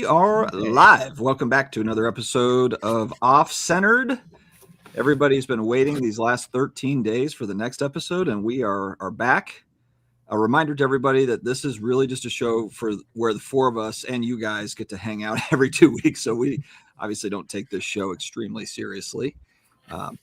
are live. Welcome back to another episode of Off Centered. Everybody's been waiting these last 13 days for the next episode, and we are back. A reminder to everybody that this is really just a show for where the four of us and you guys get to hang out every 2 weeks. So we obviously don't take this show extremely seriously,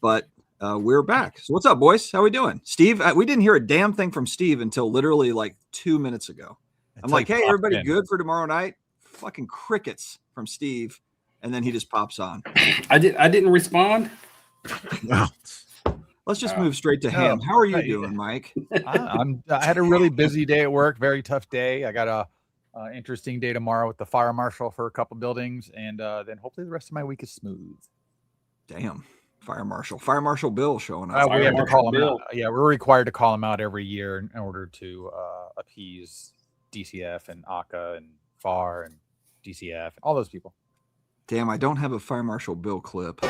but we're back. So what's up, boys? How we doing? Steve, we didn't hear a damn thing from Steve until literally like 2 minutes ago. I'm like, hey, everybody good for tomorrow night? Fucking crickets from Steve. And then he just pops on. I didn't respond. No. Let's just move straight to Ham. How are you doing, Mike? I had a really busy day at work, very tough day. I got a interesting day tomorrow with the fire marshal for a couple buildings, and then hopefully the rest of my week is smooth. Damn. Fire Marshal Bill showing up. We have to call him out. Yeah, we're required to call him out every year in order to appease DCF and ACA and FAR and DCF, all those people. Damn, I don't have a Fire Marshal Bill clip.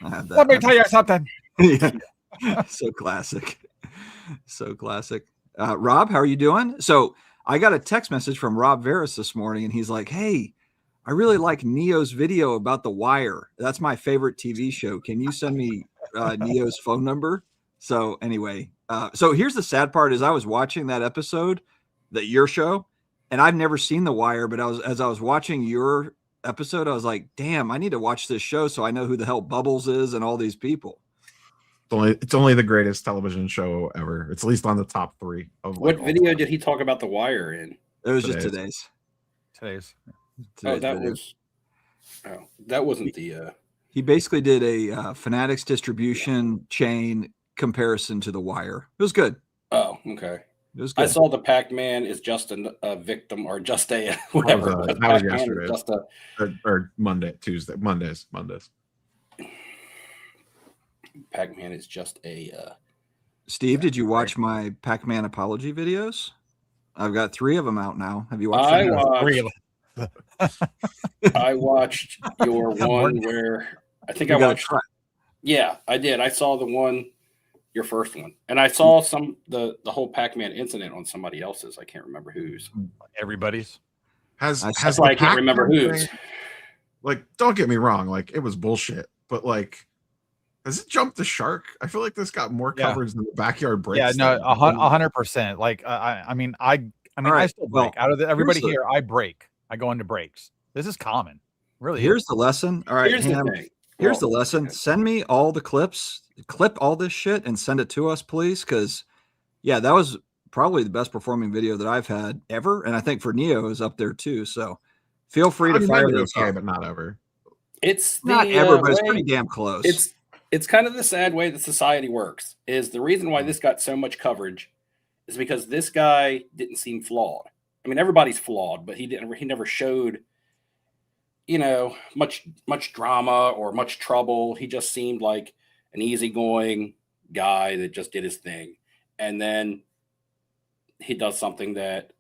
Let me tell you something. Yeah. So classic. So classic. Rob, how are you doing? So I got a text message from Rob Veras this morning, and he's like, hey, I really like Neo's video about The Wire. That's my favorite TV show. Can you send me Neo's phone number? So anyway, so here's the sad part is I was watching that episode, your show, and I've never seen The Wire, but as I was watching your episode, I was like, damn, I need to watch this show so I know who the hell Bubbles is and all these people. It's only the greatest television show ever. It's at least on the top 3 of what video did he talk about The Wire in? It was just today's. That wasn't the he basically did a Fanatics distribution chain comparison to The Wire. It was good. Oh, okay. It was good. I saw the Pac-Man is just a victim or just a whatever. That was yesterday. Or Mondays. Pac-Man is just a Steve, did you watch my Pac-Man apology videos? I've got 3 of them out now. Have you watched them? I watched your one where I think I watched. Yeah, I did. I saw the one, your first one, and I saw the whole Pac-Man incident on somebody else's. I can't remember whose. Everybody's. I can't remember whose. Like, don't get me wrong. Like, it was bullshit, but like, has it jumped the shark? I feel like this got more coverage than the backyard breaks. Yeah, no, 100%. Like, I mean, I still break. Out of everybody here, I break. I go into breaks. This is common. Really. Here's the lesson. All right. Here's the lesson. Send me all the clips, clip all this shit and send it to us, please. Cause that was probably the best performing video that I've had ever. And I think for Neo is up there too. So feel free to fire those off. But not ever. It's not ever, but it's pretty damn close. It's kind of the sad way that society works. Is the reason why this got so much coverage is because this guy didn't seem flawed. I mean, everybody's flawed, but he never showed, much drama or much trouble. He just seemed like an easygoing guy that just did his thing. And then he does something that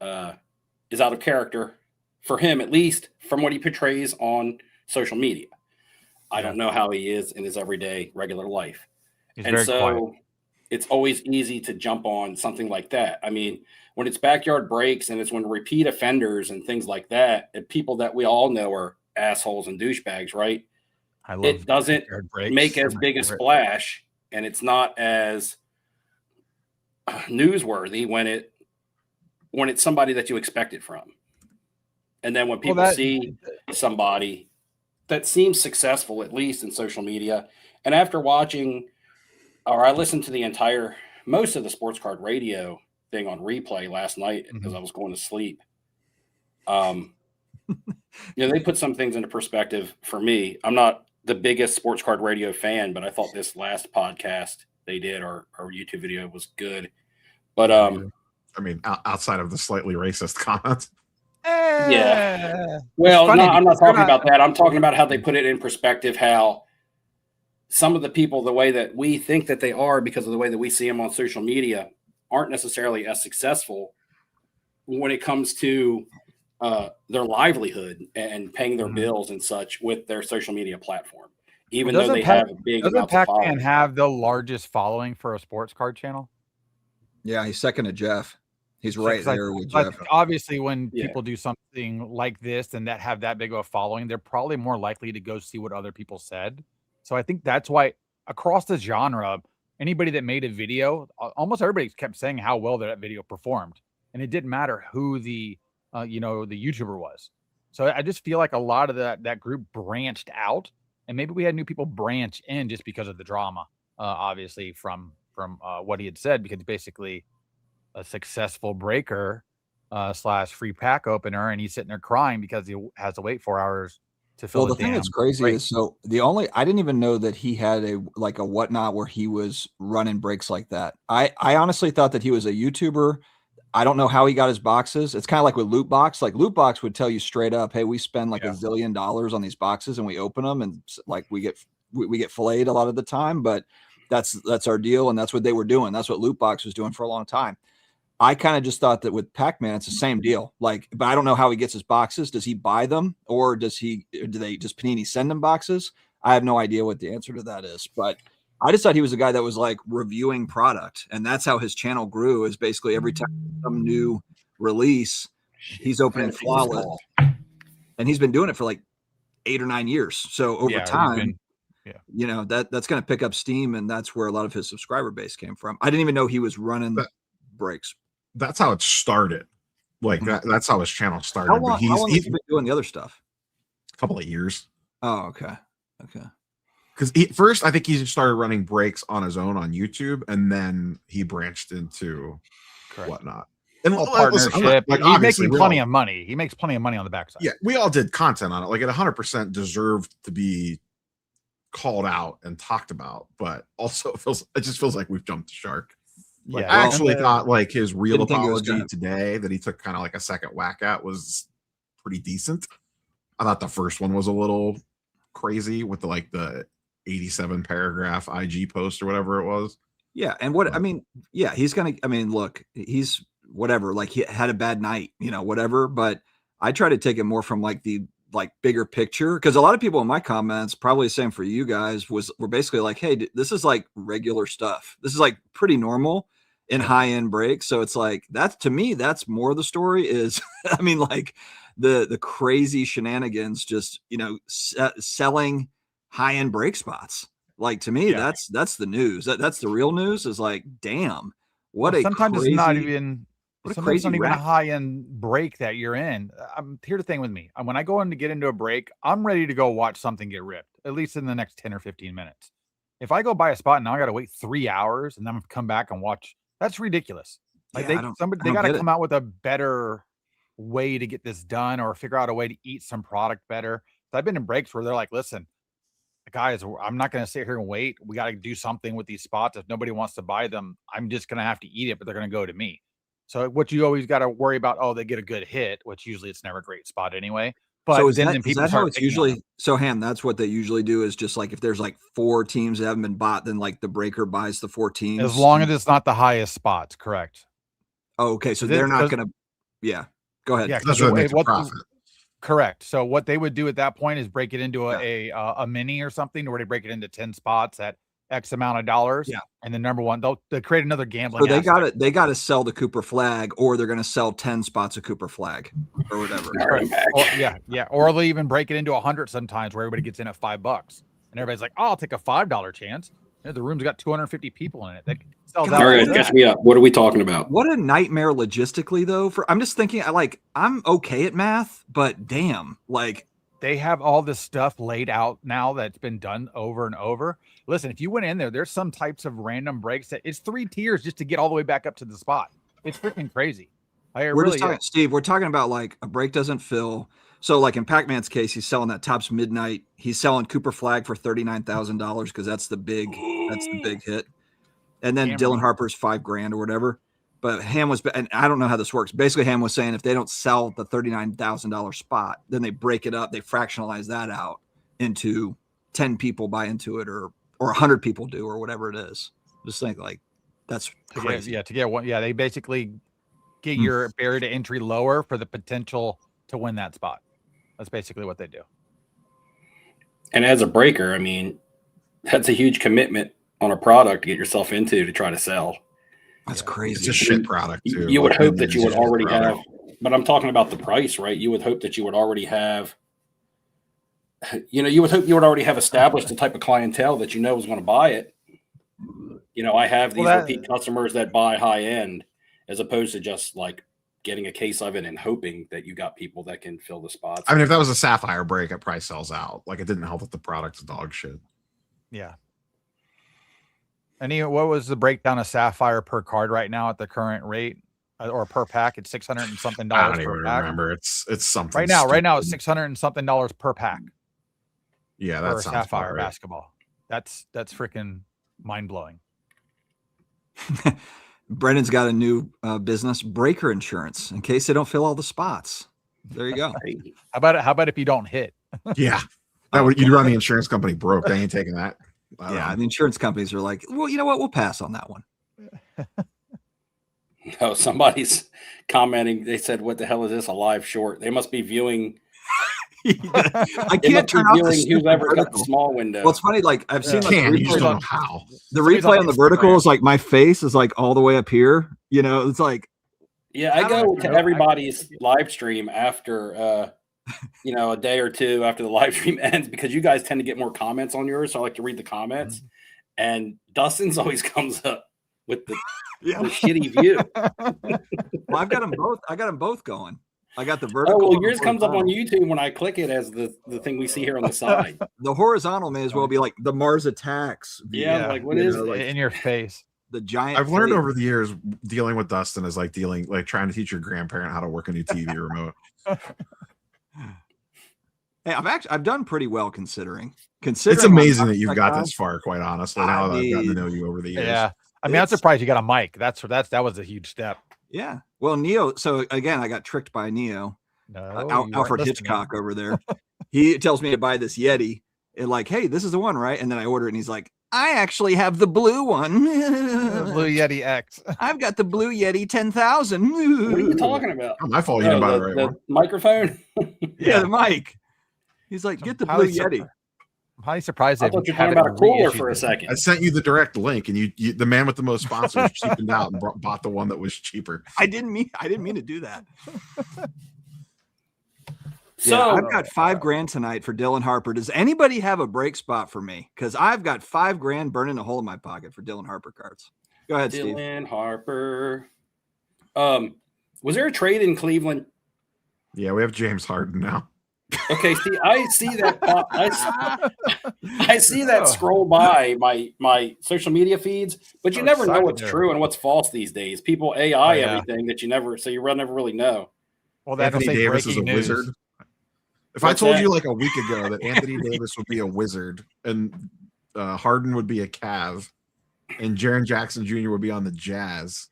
is out of character for him, at least from what he portrays on social media. I don't know how he is in his everyday regular life. He's very quiet. It's always easy to jump on something like that. I mean, when it's backyard breaks and it's when repeat offenders and things like that, and people that we all know are assholes and douchebags, right? It doesn't make as big a splash, and it's not as newsworthy when it's somebody that you expect it from. And then when people see somebody that seems successful, at least in social media, and after watching, or I listened to most of the Sports Card Radio thing on replay last night because I was going to sleep. They put some things into perspective for me. I'm not the biggest Sports Card Radio fan, but I thought this last podcast they did or YouTube video was good. But I mean, outside of the slightly racist comments. Yeah. Well, no, I'm not talking about that. I'm talking about how they put it in perspective, how some of the people, the way that we think that they are because of the way that we see them on social media, aren't necessarily as successful when it comes to their livelihood and paying their bills and such with their social media platform. Even though they have a big amount of following. Pac-Man have the largest following for a sports card channel? Yeah, he's second to Jeff. He's right there with Jeff. Obviously, when people do something like this and that have that big of a following, they're probably more likely to go see what other people said. So I think that's why across the genre, anybody that made a video, almost everybody kept saying how well that video performed, and it didn't matter who the the YouTuber was. So I just feel like a lot of that group branched out, and maybe we had new people branch in just because of the drama, obviously from what he had said, because basically a successful breaker / free pack opener, and he's sitting there crying because he has to wait 4 hours to fill. Well, the thing that's crazy is, so I didn't even know that he had a whatnot where he was running breaks like that. I honestly thought that he was a YouTuber. I don't know how he got his boxes. It's kind of like with Loot Box. Like Loot Box would tell you straight up, hey, we spend like $1 zillion on these boxes and we open them, and like we get filleted a lot of the time, but that's our deal, and that's what they were doing. That's what Loot Box was doing for a long time. I kind of just thought that with Pac-Man, it's the same deal. Like, but I don't know how he gets his boxes. Does he buy them, or does Panini send him boxes? I have no idea what the answer to that is. But I just thought he was a guy that was like reviewing product, and that's how his channel grew. Is basically every time some new release, he's opening Flawless, and he's been doing it for like 8 or 9 years. So over time, that's going to pick up steam, and that's where a lot of his subscriber base came from. I didn't even know he was running breaks. That's how it started. Like that's how his channel started. How long has he been doing the other stuff? A couple of years. Oh, okay. Because first, I think he started running breaks on his own on YouTube, and then he branched into whatnot. And partnership. He's making plenty of money. He makes plenty of money on the backside. Yeah, we all did content on it. Like it 100% deserved to be called out and talked about, but also it just feels like we've jumped the shark. Like, I actually thought like his real apology today that he took kind of like a second whack at was pretty decent. I thought the first one was a little crazy with the 87 paragraph IG post or whatever it was. Yeah, and look, he's whatever, like he had a bad night, whatever, but I try to take it more from like the bigger picture, because a lot of people in my comments, probably the same for you guys, were basically like, hey, this is like regular stuff. This is like pretty normal in high-end breaks. So it's like, that's, to me, that's more of the story is, I mean, like the crazy shenanigans, just, selling high-end break spots. Like, to me, that's the news. That's the real news, is like, damn, sometimes it's not even a high-end break that you're in. Here's the thing with me. When I go in to get into a break, I'm ready to go watch something get ripped, at least in the next 10 or 15 minutes. If I go buy a spot and now I got to wait 3 hours and then I'm come back and watch, that's ridiculous. Like they got to come out with a better way to get this done, or figure out a way to eat some product better. So I've been in breaks where they're like, listen, guys, I'm not going to sit here and wait. We got to do something with these spots. If nobody wants to buy them, I'm just going to have to eat it, but they're going to go to me. So what you always got to worry about, they get a good hit, which usually it's never a great spot anyway. But so is that how it's usually? So Ham, that's what they usually do, is just like if there's like 4 teams that haven't been bought, then like the breaker buys the 4 teams. As long as it's not the highest spots, correct? Oh, okay. So they're not going to. Go ahead. Yeah, correct. So what they would do at that point is break it into a mini or something, where they break it into 10 spots at X amount of dollars. Yeah. And then number one, they'll create another gambling. So they got to sell the Cooper flag, or they're going to sell 10 spots of Cooper flag or whatever. Or they'll even break it into 100 sometimes, where everybody gets in at $5 and everybody's like, I'll take a $5 chance. The room's got 250 people in it. That sells out. All right, catch me up. What are we talking about? What a nightmare logistically, though. I'm just thinking, I'm okay at math, but damn, like, they have all this stuff laid out now that's been done over and over. Listen, if you went in there's some types of random breaks that it's 3 tiers just to get all the way back up to the spot. It's freaking crazy. Steve, we're talking about like a break doesn't fill. So like in Pac-Man's case, he's selling that Tops Midnight. He's selling Cooper flag for $39,000 because that's the big hit. And then Dylan Harper's $5,000 or whatever. But Ham was, and I don't know how this works. Basically, Ham was saying if they don't sell the $39,000 spot, then they break it up. They fractionalize that out into 10 people buy into it, or 100 people do, or whatever it is. Just think like that's crazy. To get one. Yeah, they basically get your barrier to entry lower for the potential to win that spot. That's basically what they do. And as a breaker, I mean, that's a huge commitment on a product to get yourself into to try to sell. That's crazy. It's a shit product too. You would hope that you would already have, but I'm talking about the price, right? You would hope that you would already have, you would hope you would already have established the type of clientele that you know is going to buy it. I have these repeat customers that buy high end, as opposed to just like getting a case of it and hoping that you got people that can fill the spots. I mean, if that was a sapphire break, it probably sells out. Like, it didn't help that the product's dog shit. Yeah. And what was the breakdown of sapphire per card right now at the current rate, or per pack? It's $600 and something. I don't even remember. It's something right now. Right now, it's $600 and something per pack. Yeah, that's sapphire basketball. That's freaking mind blowing. Brendan's got a new business, breaker insurance, in case they don't fill all the spots. There you go. How about if you don't hit? Yeah, you'd run the insurance company broke. They ain't taking that. Yeah, the insurance companies are like, well, you know what? We'll pass on that one. Oh, somebody's commenting. They said, "What the hell is this? A live short?" They must be viewing. I can't turn off the whoever got the small window. Well, it's funny. Like I've seen the replay on the vertical is like my face is like all the way up here. It's like, yeah, I go to everybody's live stream after, a day or two after the live stream ends, because you guys tend to get more comments on yours. So I like to read the comments, and Dustin's always comes up with the shitty view. Well, I've got them both. I got them both going. I got the vertical. Oh, well, yours comes up on YouTube when I click it as the thing we see here on the side. The horizontal may as well be like the Mars Attacks. Yeah, like what is like, in your face? The giant. I've learned over the years dealing with Dustin is like trying to teach your grandparent how to work a new TV remote. Hey, I've done pretty well considering. It's amazing that you've got this far, quite honestly. Now that I've gotten to know you over the years. Yeah, I mean, I'm surprised you got a mic. That was a huge step. Yeah. Well, Neo. So again, I got tricked by Neo. Alfred Hitchcock over there. He tells me to buy this Yeti and like, hey, this is the one, right? And then I order it, and he's like, I actually have the blue one. The Blue Yeti X. I've got the Blue Yeti 10,000. What are you talking about? Oh, my fault. You didn't buy the right one. Microphone. Yeah, the mic. He's like, get the Blue Yeti. I'm highly surprised. I thought you were talking about a cooler for a second. I sent you the direct link, and you the man with the most sponsors cheapened out and bought the one that was cheaper. I didn't mean to do that. So I've got $5,000 tonight for Dylan Harper. Does anybody have a break spot for me? Because I've got $5,000 burning a hole in my pocket for Dylan Harper cards. Go ahead, Steve. Dylan Harper. Was there a trade in Cleveland? Yeah, we have James Harden now. Okay, see, I see that. I see that scroll by my social media feeds, but you never know what's true and what's false these days. People AI everything that you never really know. Well, Anthony Davis is a wizard. If I told you like a week ago that Anthony Davis would be a wizard and Harden would be a Cav and Jaren Jackson Jr. would be on the Jazz.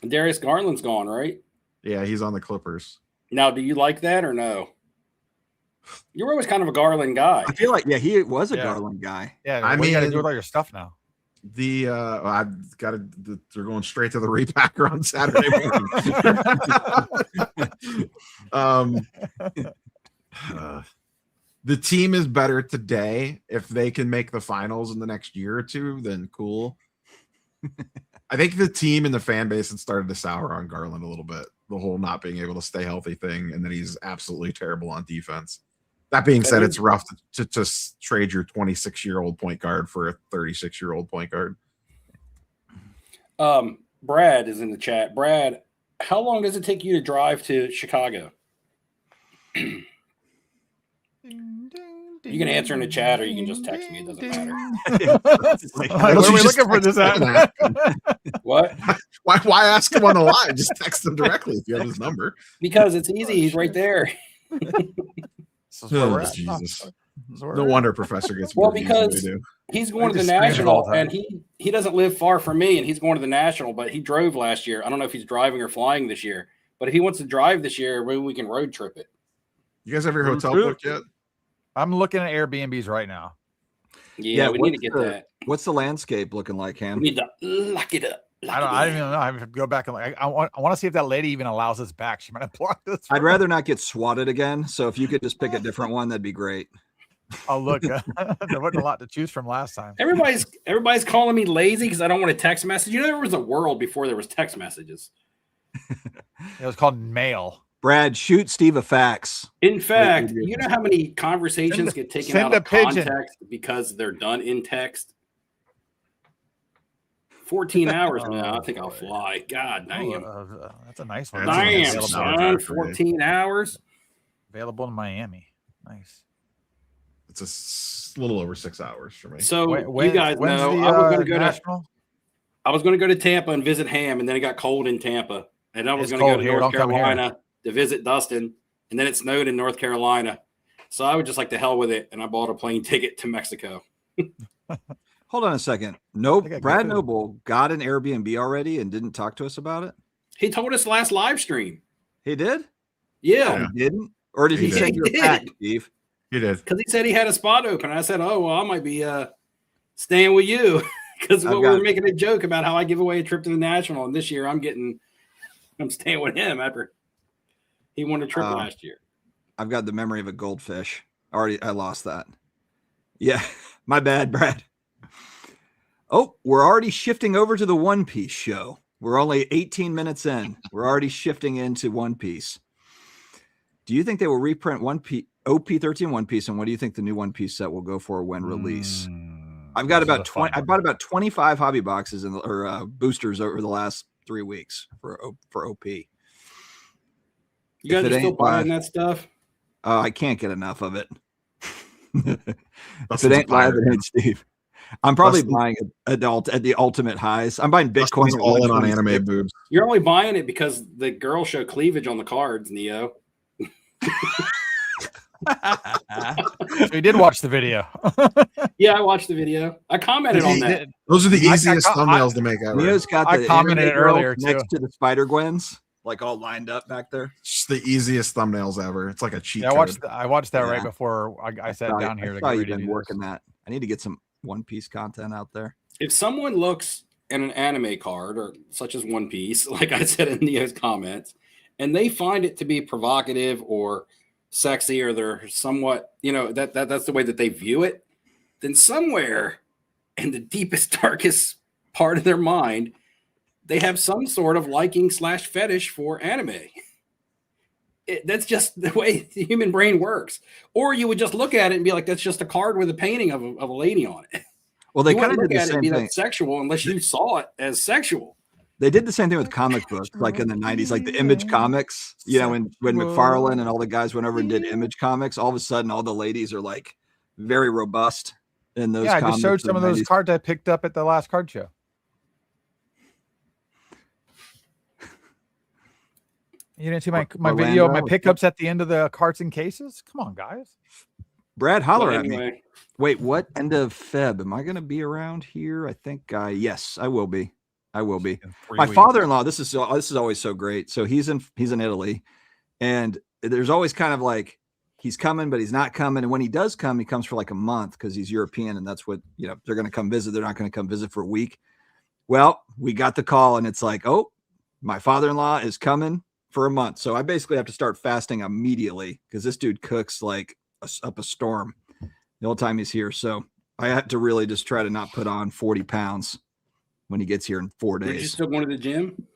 Darius Garland's gone, right? Yeah, he's on the Clippers. Now, do you like that or no? You were always kind of a Garland guy. I feel like, he was a Garland guy. Yeah, I mean, you got to do with all your stuff now. I've got to. They're going straight to the repacker on Saturday morning. The team is better today. If they can make the finals in the next year or two, then cool. I think the team and the fan base had started to sour on Garland a little bit. The whole not being able to stay healthy thing, and then he's absolutely terrible on defense. That being said, it's rough to just trade your 26-year-old point guard for a 36-year-old point guard. Brad is in the chat. Brad, how long does it take you to drive to Chicago? You can answer in the chat, or you can just text me. It doesn't matter. Where are we looking for this at? What? Why ask him on the line? Just text him directly if you have his number. Because it's easy. He's right there. Oh, Jesus. No wonder Professor gets well, because he's going to the National, and he doesn't live far from me, and he's going to the National, but he drove last year. I don't know if he's driving or flying this year, but if he wants to drive this year, maybe we can road trip it. You guys have your hotel booked yet? I'm looking at Airbnbs right now. Yeah, we need to get that. What's the landscape looking like, Ham? We need to lock it up. I don't even know. I have to go back and I want to see if that lady even allows us back. She might have blocked us. I'd rather not get swatted again. So if you could just pick a different one, that'd be great. Oh, look, there wasn't a lot to choose from last time. Everybody's calling me lazy because I don't want to text message. You know, there was a world before there was text messages. It was called mail. Brad, shoot Steve a fax. In fact, you know how many conversations get taken out of context because they're done in text? 14 hours from now, I think I'll fly. God damn. That's a nice one. Damn, son, 14 hours. Available in Miami. Nice. It's a little over 6 hours for me. So you guys know I was going to go to Tampa and visit Ham, and then it got cold in Tampa. And I was going to go to North Carolina to visit Dustin, and then it snowed in North Carolina. So I would just like to hell with it, and I bought a plane ticket to Mexico. Hold on a second. Nope. Brad Noble got an Airbnb already and didn't talk to us about it? He told us last live stream. He did? Yeah. He didn't? Or did he send you a pack, Steve? He did. Because he said he had a spot open. I said, oh, well, I might be staying with you. Because we were making a joke about how I give away a trip to the National. And this year I'm staying with him after he won a trip last year. I've got the memory of a goldfish. I lost that. Yeah. My bad, Brad. Oh, we're already shifting over to the One Piece show. We're only 18 minutes in. We're already shifting into One Piece. Do you think they will reprint OP13 One Piece, and what do you think the new One Piece set will go for when release? I've got about 20. I bought about 25 hobby boxes or boosters over the last 3 weeks for OP. You guys are still buying that stuff? I can't get enough of it. If it ain't live, it ain't Steve. I'm probably buying it at the ultimate highs. I'm buying Bitcoin all in on anime boobs. You're only buying it because the girls show cleavage on the cards, Neo. So you did watch the video. Yeah, I watched the video. I commented on that. Those are the easiest thumbnails to make out. Neo's got I commented earlier next to the Spider Gwens, like all lined up back there. It's the easiest thumbnails ever. It's like a cheat. Yeah, I watched that right before I sat down here to get ready to do working that. I need to get some One Piece content out there. If someone looks at an anime card, or such as One Piece, like I said in Neo's comments, and they find it to be provocative or sexy, or they're somewhat, that's the way that they view it, then somewhere in the deepest, darkest part of their mind, they have some sort of liking / fetish for anime. That's just the way the human brain works. Or you would just look at it and be like, that's just a card with a painting of a lady on it. Well, they kind of did the same thing. That's sexual unless you saw it as sexual. They did the same thing with comic books, like in the 90s, like the Image comics, when McFarlane and all the guys went over and did Image comics, all of a sudden all the ladies are like very robust in those comics. I just showed some of those cards I picked up at the last card show. You didn't see my video of my pickups at the end of the carts and cases? Come on, guys. Brad, holler at me. Wait, what? End of Feb. Am I going to be around here? I think yes, I will be. My father-in-law, this is always so great. So he's in Italy, and there's always kind of like he's coming, but he's not coming. And when he does come, he comes for like a month because he's European, and that's what they're going to come visit. They're not going to come visit for a week. Well, we got the call, and it's like, oh, my father-in-law is coming for a month. So I basically have to start fasting immediately because this dude cooks like up a storm the whole time he's here. So I had to really just try to not put on 40 pounds when he gets here in 4 days. Are you still going to the gym?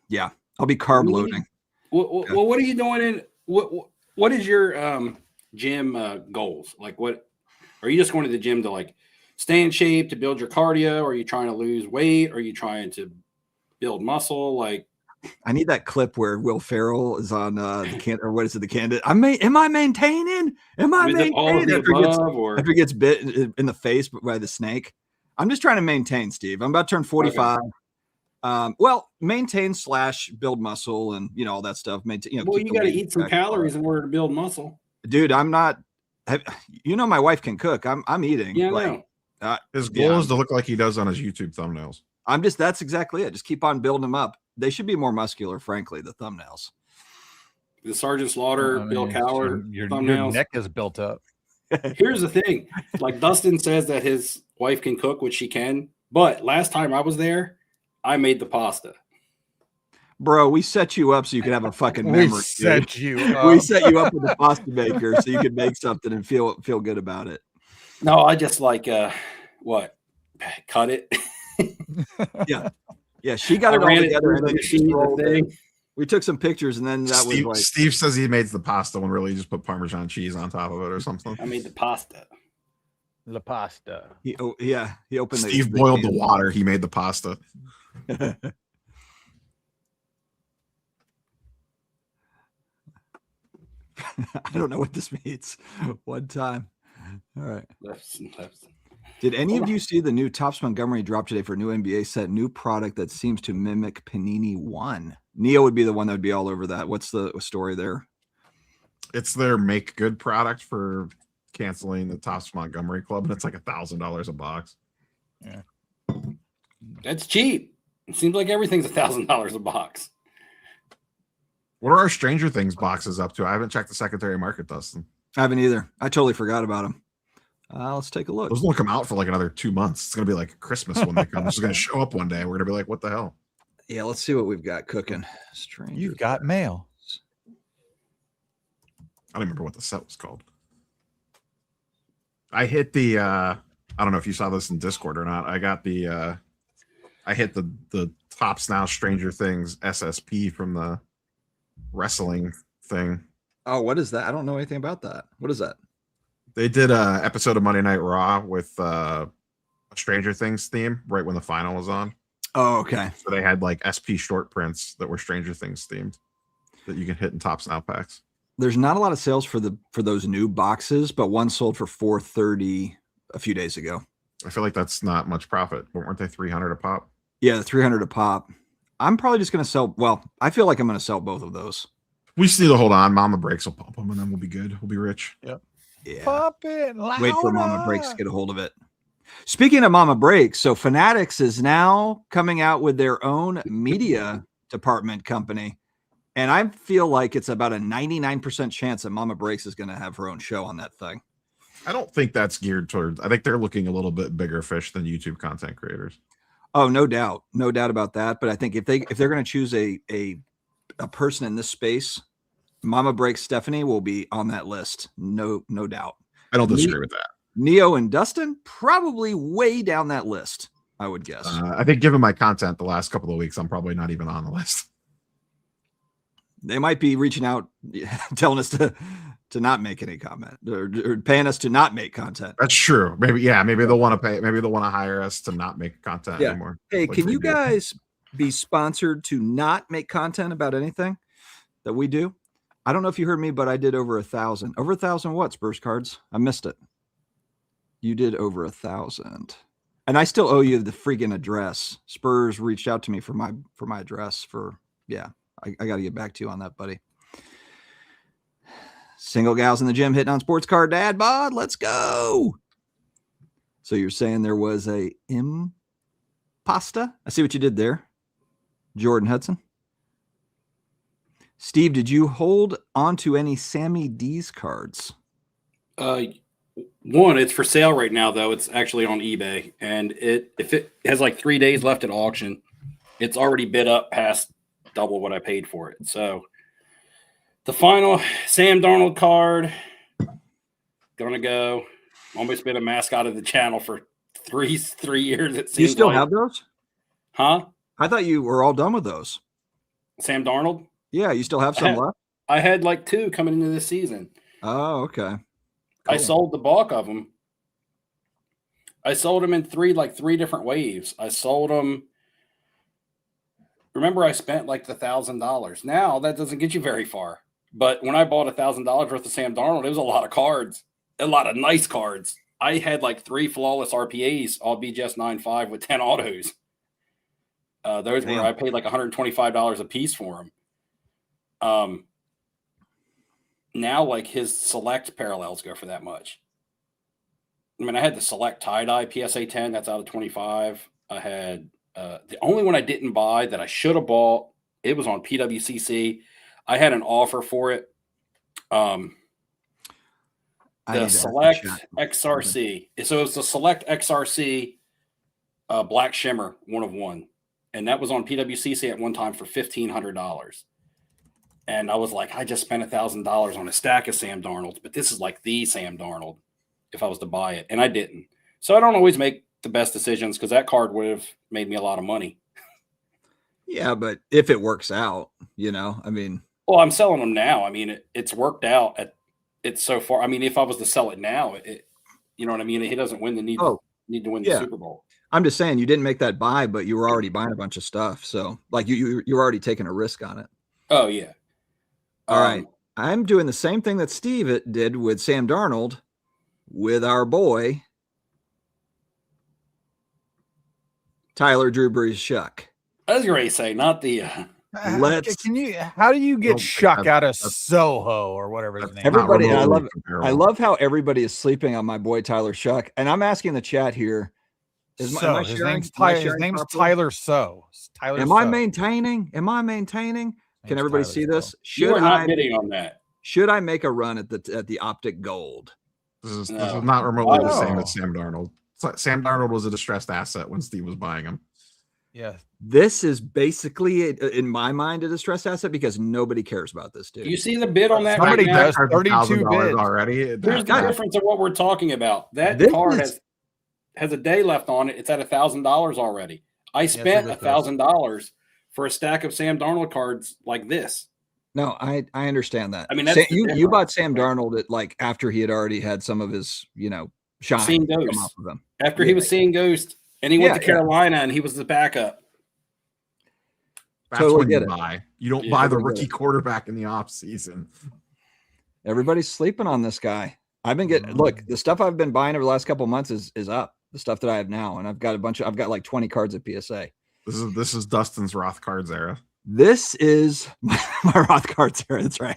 Yeah, I'll be carb loading. Well, what are you doing in what is your gym goals? Like, what are you just going to the gym to like stay in shape, to build your cardio? Or are you trying to lose weight? Or are you trying to build muscle? Like, I need that clip where Will Ferrell is on or what is it, the Candid? Am I maintaining? Am I maintaining? After he gets bit in the face by the snake. I'm just trying to maintain, Steve. I'm about to turn 45. Okay. Maintain / build muscle and all that stuff. Maintain. Well, you got to eat some calories in order to build muscle, dude. I'm not. My wife can cook. I'm eating. Yeah, I know. His goal is to look like he does on his YouTube thumbnails. That's exactly it. Just keep on building them up. They should be more muscular, frankly, the thumbnails. The Sergeant Slaughter, Bill Coward thumbnails. Your neck is built up. Here's the thing. Like Dustin says that his wife can cook, which she can. But last time I was there, I made the pasta. Bro, we set you up so you could have a fucking memory. We set you up with a pasta maker so you could make something and feel good about it. No, I just like cut it. Yeah, she got it all together and then the thing. We took some pictures and then was like Steve says he made the pasta when really he just put Parmesan cheese on top of it or something. I made the pasta. La pasta. He opened Steve boiled the water, he made the pasta. I don't know what this means. One time. All right. Did any of you see the new Topps Montgomery drop today for new NBA set? New product that seems to mimic Panini One. Neo would be the one that would be all over that. What's the story there? It's their make good product for canceling the Topps Montgomery Club, and it's like $1,000 a box. Yeah. That's cheap. It seems like everything's $1,000 a box. What are our Stranger Things boxes up to? I haven't checked the secondary market, Dustin. I haven't either. I totally forgot about them. Let's take a look. Those won't come out for like another 2 months. It's going to be like Christmas when they come. It's going to show up one day. We're going to be like, what the hell? Yeah, let's see what we've got cooking. You've got mail. I don't remember what the set was called. I hit the I don't know if you saw this in Discord or not. I got the I hit the Topps Now Stranger Things SSP from the wrestling thing. Oh, what is that? I don't know anything about that. What is that? They did a episode of Monday Night Raw with a Stranger Things theme right when the final was on. Oh, okay. So they had like SP short prints that were Stranger Things themed that you can hit in Topps Now packs. There's not a lot of sales for those new boxes, but one sold for $430 a few days ago. I feel like that's not much profit. Weren't they $300 a pop? Yeah, $300 a pop. I'm probably just going to sell. Well, I feel like I'm going to sell both of those. We just need to hold on. Mama Breaks will pump them, and then we'll be good. We'll be rich. Yep. Yeah. Pop it louder. Wait for Mama Breaks to get a hold of it. Speaking of Mama Breaks, so Fanatics is now coming out with their own media department company. And I feel like it's about a 99% chance that Mama Breaks is going to have her own show on that thing. I don't think that's geared towards. I think they're looking a little bit bigger fish than YouTube content creators. Oh, no doubt about that. But I think if they're going to choose a person in this space, Mama Breaks Stephanie will be on that list. No doubt. I don't disagree with that. Neo and Dustin probably way down that list, I would guess. I think given my content the last couple of weeks, I'm probably not even on the list. They might be reaching out, telling us to not make any comment or paying us to not make content. That's true. Maybe they'll want to pay. Maybe they'll want to hire us to not make content anymore. Hey, can you guys be sponsored to not make content about anything that we do? I don't know if you heard me, but I did over 1,000. Over 1,000 what, Spurs cards? I missed it. You did over 1,000. And I still owe you the freaking address. Spurs reached out to me for my address I got to get back to you on that, buddy. Single gals in the gym hitting on sports card dad bod. Let's go. So you're saying there was a impasta? I see what you did there. Jordan Hudson. Steve, did you hold on to any Sammy D's cards? One, it's for sale right now, though. It's actually on eBay. And if it has like 3 days left at auction, it's already bid up past double what I paid for it. So the final Sam Darnold card, gonna go. Almost been a mascot of the channel for three years. It seems. You still have those? Huh? I thought you were all done with those. Sam Darnold? Yeah, you still have some left? I had like 2 coming into this season. Oh, okay. Cool. I sold the bulk of them. I sold them in three different waves. I sold them. Remember, I spent like the $1,000. Now that doesn't get you very far. But when I bought $1,000 worth of Sam Darnold, it was a lot of cards, a lot of nice cards. I had like 3 flawless RPAs, all BGS 9.5 with 10 autos. Those were I paid like $125 a piece for them. Now like his select parallels go for that much. I mean, I had the select tie-dye PSA 10 that's out of 25. I had the only one I didn't buy that I should have bought, it was on PWCC. I had an offer for it. The Select XRC. So it's the Select XRC Black Shimmer 1 of 1. and that was on PWCC at one time for $1,500. And I was like, I just spent $1,000 on a stack of Sam Darnolds, but this is like the Sam Darnold if I was to buy it, and I didn't. So I don't always make the best decisions because that card would have made me a lot of money. Yeah, but if it works out, I mean. Well, I'm selling them now. I mean, it's worked out. It's so far. I mean, if I was to sell it now, you know what I mean? He doesn't win the need to win the Super Bowl. I'm just saying you didn't make that buy, but you were already buying a bunch of stuff. So like you're already taking a risk on it. Oh yeah. All right. I'm doing the same thing that Steve did with Sam Darnold with our boy Tyler Drew Brees Shuck. I was going to say, not the. How do you get Shuck out of Soho or whatever his name? Everybody, I love how everybody is sleeping on my boy Tyler Shuck, and I'm asking the chat here. His name's Tyler So. Am I maintaining? Can everybody see this? Should I bidding on that? Should I make a run at the Optic Gold? This is not remotely the same as Sam Darnold. Sam Darnold was a distressed asset when Steve was buying him. Yeah. This is basically, in my mind, a distressed asset because nobody cares about this dude. Do you see the bid on that? Somebody right does 32 bids already. There's the difference of what we're talking about. That card has a day left on it. It's at $1,000 already. I spent $1,000 for a stack of Sam Darnold cards like this. No, I understand that. I mean, you bought Sam Darnold at like after he had already had some of his, shine seeing Ghost. Off of him. After he was seeing Ghost, and he went to Carolina, and he was the backup. That's totally when you buy. You don't buy the rookie quarterback in the off season. Everybody's sleeping on this guy. I've been getting look. The stuff I've been buying over the last couple of months is up. The stuff that I have now, and I've got like 20 cards at PSA. This is Dustin's Roth cards era. This is my Roth cards era. That's right,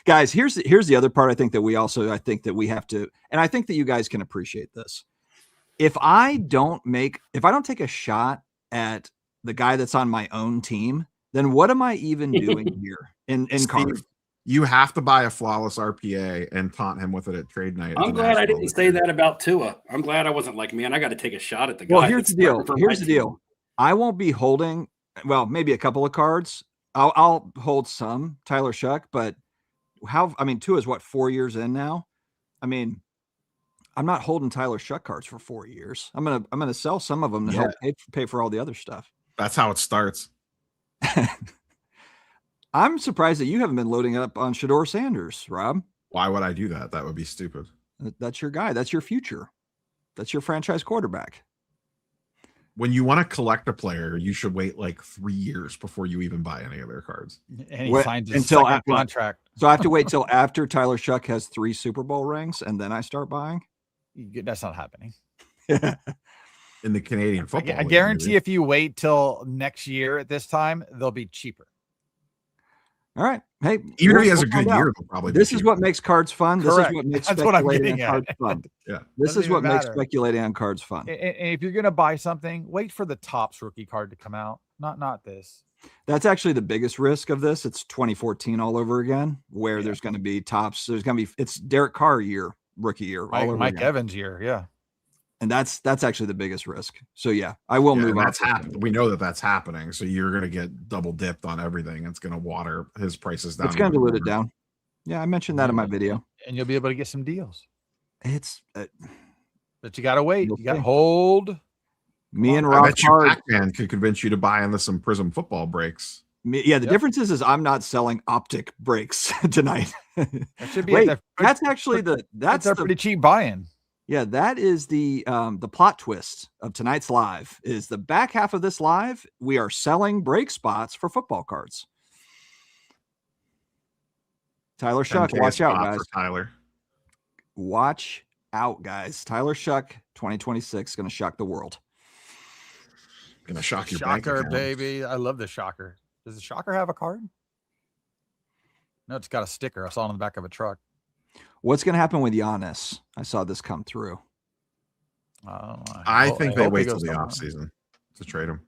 guys. Here's the other part. I think that we have to, and I think that you guys can appreciate this. If I don't take a shot at the guy that's on my own team, then what am I even doing here in cards? You have to buy a flawless RPA and taunt him with it at trade night. I'm glad I didn't say that about Tua. I'm glad I wasn't like, man, I got to take a shot at the guy. Well, here's the deal. I won't be holding, maybe a couple of cards. I'll hold some Tyler Shuck, but Tua's what, 4 years in now? I mean, I'm not holding Tyler Shuck cards for 4 years. I'm gonna sell some of them to help pay for all the other stuff. That's how it starts. I'm surprised that you haven't been loading up on Shedeur Sanders, Rob. Why would I do that? That would be stupid. That's your guy. That's your future. That's your franchise quarterback. When you want to collect a player, you should wait like 3 years before you even buy any of their cards. And he signs his second contract. So I have to wait till after Tyler Shuck has 3 Super Bowl rings, and then I start buying? That's not happening. In the Canadian football I guarantee if you wait till next year at this time, they'll be cheaper. All right. Hey, even if he has a good year, they'll probably this is what makes cards fun. Correct. This is what makes That's speculating on cards fun. Yeah. This is what makes speculating on cards fun. And if you're gonna buy something, wait for the Topps rookie card to come out. Not this. That's actually the biggest risk of this. It's 2014 all over again, where there's going to be Topps. It's Derek Carr rookie year. Mike Evans year. Yeah. And that's actually the biggest risk. So I will move on. That's happening. We know that's happening. So you're going to get double dipped on everything. It's going to water his prices down. It's going to dilute it down. Yeah, I mentioned that in my video. And you'll be able to get some deals. It's but you got to wait. You got to hold. Me and Rob Pac-Man could convince you to buy into some Prism football breaks. The difference is I'm not selling optic breaks tonight. That should be that's actually that's a pretty cheap buy-in. Yeah, that is the plot twist of tonight's live. Is the back half of this live? We are selling break spots for football cards. Tyler Shuck, watch out, guys. Tyler, watch out, guys. Tyler Shuck, 2026, going to shock the world. Going to shock your bank account, baby. I love the Shocker. Does the Shocker have a card? No, it's got a sticker. I saw it on the back of a truck. What's going to happen with Giannis? I saw this come through. I think they wait till the offseason to trade him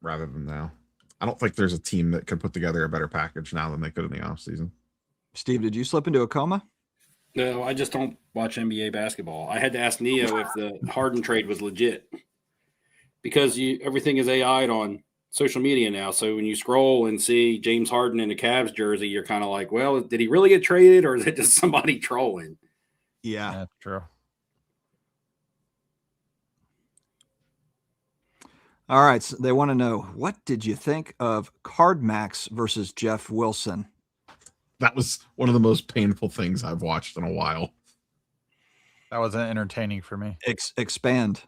rather than now. I don't think there's a team that could put together a better package now than they could in the offseason. Steve, did you slip into a coma? No, I just don't watch NBA basketball. I had to ask Neo if the Harden trade was legit because everything is AI'd on social media now. So when you scroll and see James Harden in a Cavs jersey, you're kind of like, well, did he really get traded or is it just somebody trolling? Yeah, that's true. All right. So they want to know, what did you think of Card Max versus Jeff Wilson? That was one of the most painful things I've watched in a while. That wasn't entertaining for me. Expand.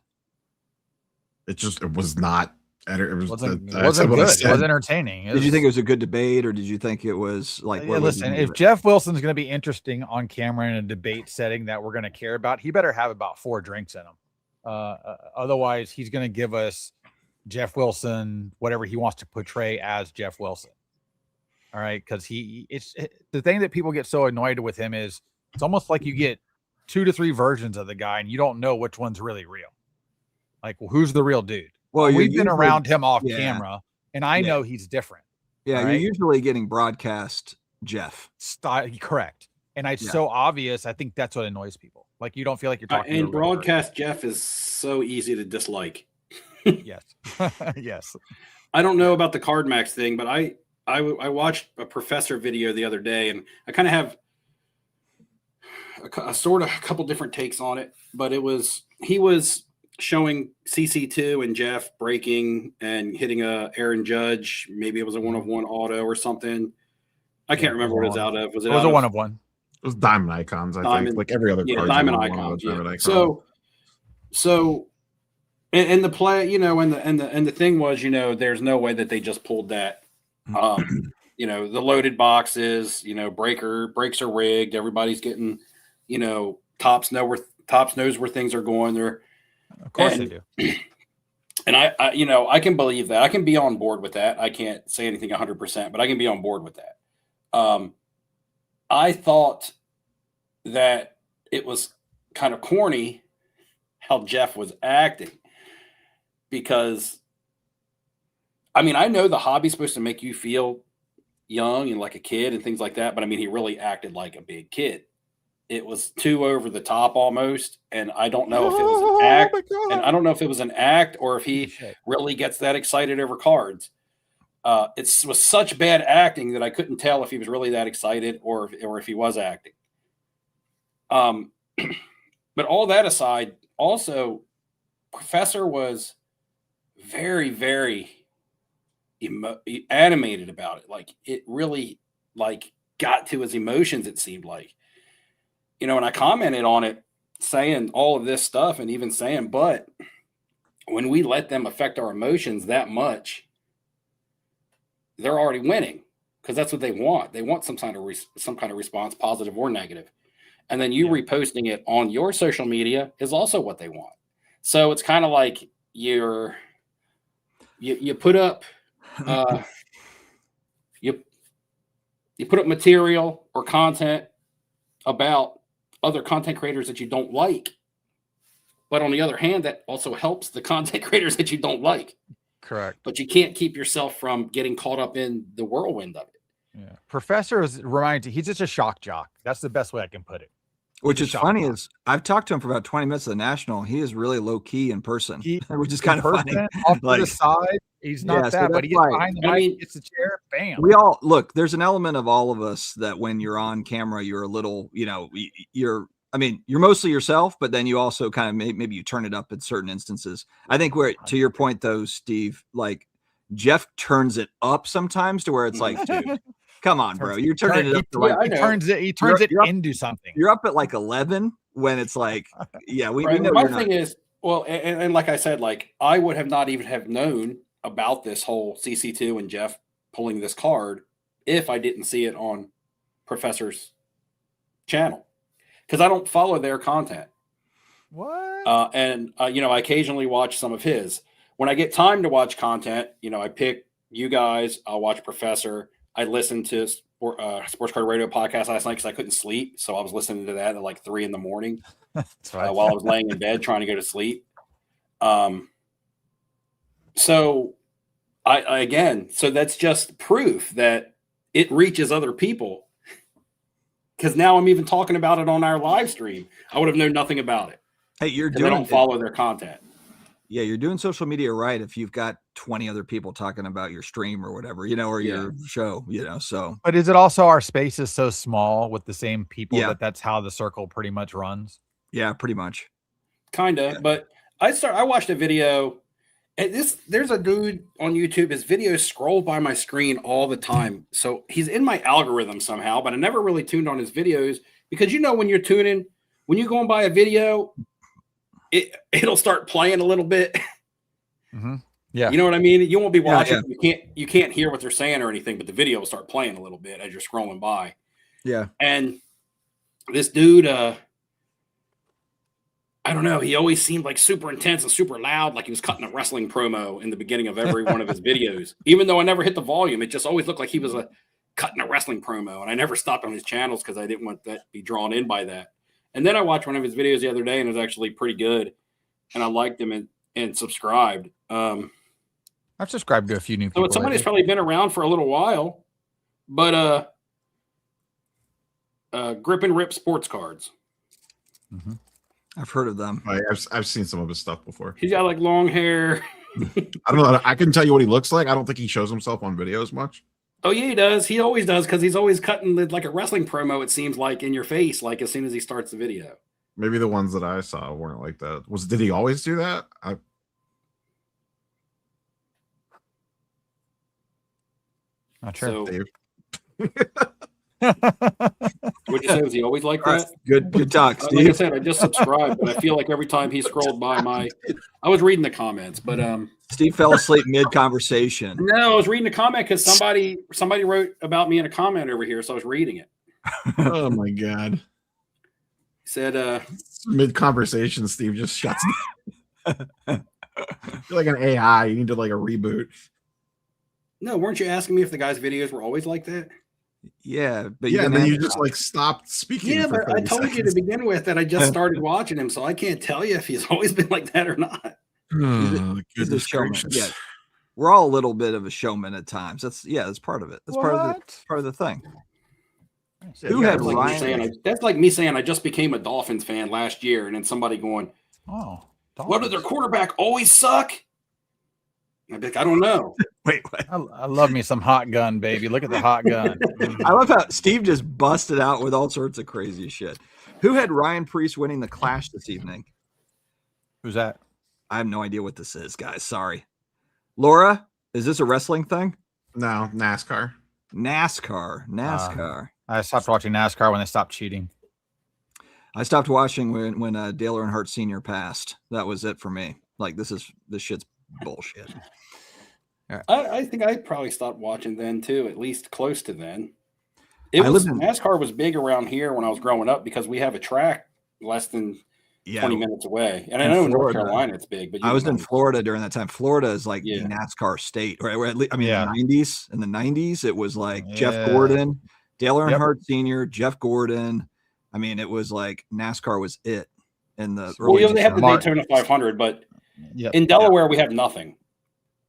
It was not. It wasn't good. It was entertaining. Did you think it was a good debate, or did you think it was like? Listen, if Jeff Wilson's going to be interesting on camera in a debate setting that we're going to care about, he better have about 4 drinks in him. Otherwise, he's going to give us Jeff Wilson, whatever he wants to portray as Jeff Wilson. All right, because it's the thing that people get so annoyed with him is it's almost like you get 2 to 3 versions of the guy, and you don't know which one's really real. Like, well, who's the real dude? Well, we've been around him off camera, and I know he's different. Yeah, you're usually getting broadcast Jeff. Correct. And it's so obvious. I think that's what annoys people. Like, you don't feel like you're talking. And broadcast Jeff is so easy to dislike. Yes. Yes. I don't know about the Card Max thing, but I watched a Professor video the other day, and I kind of have a couple different takes on it. But he was showing CC2 and Jeff breaking and hitting a Aaron Judge. Maybe it was a 1-of-1 auto or something. I can't remember what it was out of. It was a 1-of-1. It was Diamond Icons, I think. Like every other card. Diamond Icons. So, and the play, and the thing was, there's no way that they just pulled that. The loaded boxes, breaks are rigged. Everybody's getting, tops knows where things are going. Of course they do. And I can believe that. I can be on board with that. I can't say anything 100%, but I can be on board with that. I thought that it was kind of corny how Jeff was acting because, I know the hobby's supposed to make you feel young and like a kid and things like that, but he really acted like a big kid. It was too over the top almost, and I don't know if it was an act, and I don't know if it was an act or if he really gets that excited over cards. It was such bad acting that I couldn't tell if he was really that excited or if he was acting. But all that aside, also, Professor was very, very animated about it. Like, it really got to his emotions, it seemed like. And I commented on it saying all of this stuff and even saying, but when we let them affect our emotions that much, they're already winning because that's what they want. They want some kind of response, positive or negative. And then you reposting it on your social media is also what they want. So it's kind of like you put up you put up material or content about other content creators that you don't like. But on the other hand, that also helps the content creators that you don't like. Correct. But you can't keep yourself from getting caught up in the whirlwind of it. Yeah. Professor is reminding, he's just a shock jock. That's the best way I can put it. Which is funny is I've talked to him for about 20 minutes at the National. He is really low key in person, which is kind of funny. Off to the side, he's not that, but he gets behind the mic, gets the chair, bam. We all look. There's an element of all of us that when you're on camera, you're a little, you're mostly yourself, but then you also kind of maybe you turn it up in certain instances. I think to your point though, Steve, like Jeff turns it up sometimes to where it's like, dude. Come on, bro. You're turning it up to he turns it into something. You're up at like 11 when it's like, yeah, we know. My thing is, well, and like I said, like I would have not even have known about this whole CC2 and Jeff pulling this card if I didn't see it on Professor's channel because I don't follow their content. What? And I occasionally watch some of his. When I get time to watch content, I pick you guys. I'll watch Professor. I listened to Sports Card Radio podcast last night because I couldn't sleep. So I was listening to that at like 3 a.m. While I was laying in bed trying to go to sleep. So so that's just proof that it reaches other people. because now I'm even talking about it on our live stream. I would have known nothing about it. Hey, I don't follow their content. Yeah, you're doing social media right if you've got 20 other people talking about your stream or whatever, or your show, so. But is it also our space is so small with the same people that's how the circle pretty much runs? Yeah, pretty much. Kind of, but I watched a video, and there's a dude on YouTube, his videos scroll by my screen all the time. So he's in my algorithm somehow, but I never really tuned on his videos because when you're tuning, when you're going by a video, it'll start playing a little bit. Mm-hmm. Yeah. You know what I mean? You won't be watching. Yeah. You can't hear what they're saying or anything, but the video will start playing a little bit as you're scrolling by. Yeah. And this dude, I don't know. He always seemed like super intense and super loud, like he was cutting a wrestling promo in the beginning of every one of his videos. Even though I never hit the volume, it just always looked like he was cutting a wrestling promo. And I never stopped on his channels because I didn't want that to be drawn in by that. And then I watched one of his videos the other day, and it was actually pretty good. And I liked him and subscribed. I've subscribed to a few new people. So somebody's probably been around for a little while, but Grip and Rip Sports Cards. Mm-hmm. I've heard of them. I've seen some of his stuff before. He's got like long hair. I don't know. I couldn't tell you what he looks like. I don't think he shows himself on videos much. Oh yeah, he does. He always does because he's always cutting like a wrestling promo. It seems like in your face, like as soon as he starts the video. Maybe the ones that I saw weren't like that. Did he always do that? Not sure. So, what'd you say? Was he always like that? Good talk, Steve. Like I said, I just subscribed, but I feel like every time he scrolled by I was reading the comments, but Steve fell asleep mid-conversation. No, I was reading the comment because somebody wrote about me in a comment over here, so I was reading it. Oh my god! He said, mid-conversation, Steve just shuts down. You're like an AI. You need to like a reboot. No, weren't you asking me if the guy's videos were always like that? Yeah, but then you just like stopped speaking. Yeah, but I told you to begin with that I just started watching him, so I can't tell you if he's always been like that or not. He's a showman. Yeah, we're all a little bit of a showman at times. That's part of it. That's part of the thing. Who had Ryan? That's like me saying I just became a Dolphins fan last year, and then somebody going, "Oh, Dolphins. What did their quarterback always suck?" I'd be like, I don't know. Wait. I love me some hot gun, baby. Look at the hot gun. I love how Steve just busted out with all sorts of crazy shit. Who had Ryan Priest winning the Clash this evening? Who's that? I have no idea what this is, guys. Sorry. Laura, is this a wrestling thing? No, NASCAR. NASCAR. I stopped watching NASCAR when they stopped cheating. I stopped watching when Dale Earnhardt Sr. passed. That was it for me. Like this shit's bullshit. Right. I think I probably stopped watching then too, at least close to then. NASCAR was big around here when I was growing up because we have a track less than 20 minutes away. And I know in North Carolina it's big, but I was in Florida during that time. Florida is like the NASCAR state, right? In the 90s, it was like Jeff Gordon, Dale Earnhardt Sr., Jeff Gordon. I mean, it was like NASCAR was it in the early. Well, they have the Daytona 500, but in Delaware we have nothing.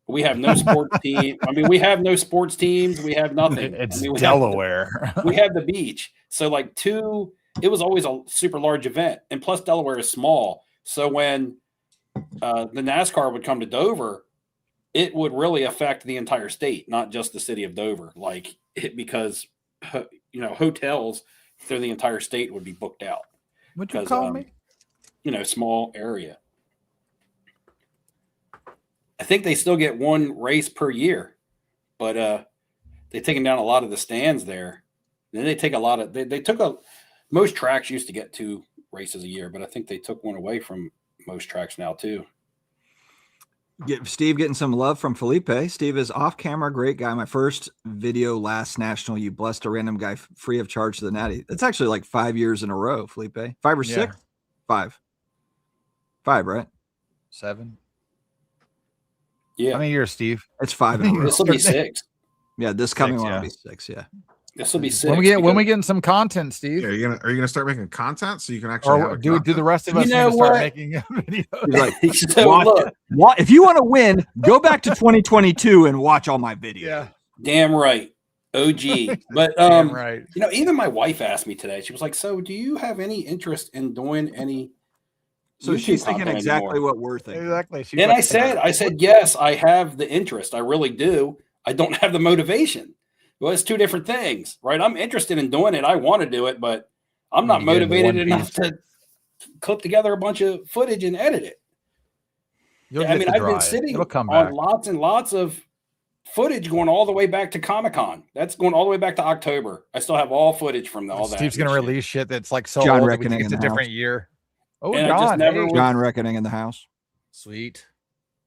We have no sports team. I mean, we have no sports teams. We have nothing. It's Delaware. We have the beach. So it was always a super large event. And plus Delaware is small. So when the NASCAR would come to Dover, it would really affect the entire state, not just the city of Dover. Because hotels through the entire state would be booked out. What'd you call me? Small area. I think they still get one race per year, but they've taken down a lot of the stands there. Then they take a lot of most tracks used to get 2 races a year, but I think they took one away from most tracks now too. Steve getting some love from Felipe. Steve is off camera, great guy. My first video last national, you blessed a random guy free of charge to the Natty. It's actually like 5 years in a row, Felipe. 5 or 6? 5. 5, right? 7. Yeah. How many years, Steve? It's 5 in a row. This will be 6. Yeah, this coming one will be 6. Yeah. This will be 6. When we getting some content, Steve? Yeah, are you gonna start making content so you can actually do the rest of us start making videos? If you want to win, go back to 2022 and watch all my videos. Yeah. Damn right. OG. But right. Even my wife asked me today. She was like, "So, do you have any interest in doing any?" So YouTube she's thinking content exactly anymore? What we're thinking. Exactly. And I said, yes, I have the interest. I really do. I don't have the motivation. Well, it's two different things, right? I'm interested in doing it. I want to do it, but I'm not motivated enough to clip together a bunch of footage and edit it. I've been sitting on lots and lots of footage going all the way back to Comic-Con. That's going all the way back to October. I still have all footage from all that. Steve's going to release shit that's like so John old Reckoning it's a different year. Oh, and John. John Reckoning in the house. Sweet.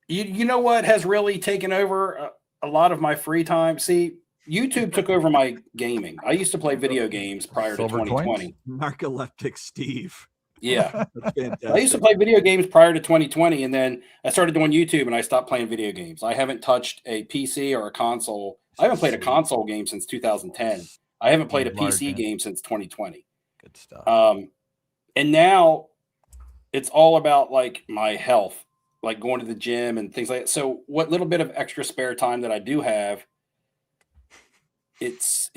You know what has really taken over a lot of my free time? See, YouTube took over my gaming. I used to play video games prior to 2020. Narcoleptic Steve. Yeah. I used to play video games prior to 2020, and then I started doing YouTube, and I stopped playing video games. I haven't touched a PC or a console. I haven't played a console game since 2010. I haven't played a PC game since 2020. Good stuff. And now it's all about like my health, like going to the gym and things like that. So what little bit of extra spare time that I do have, it's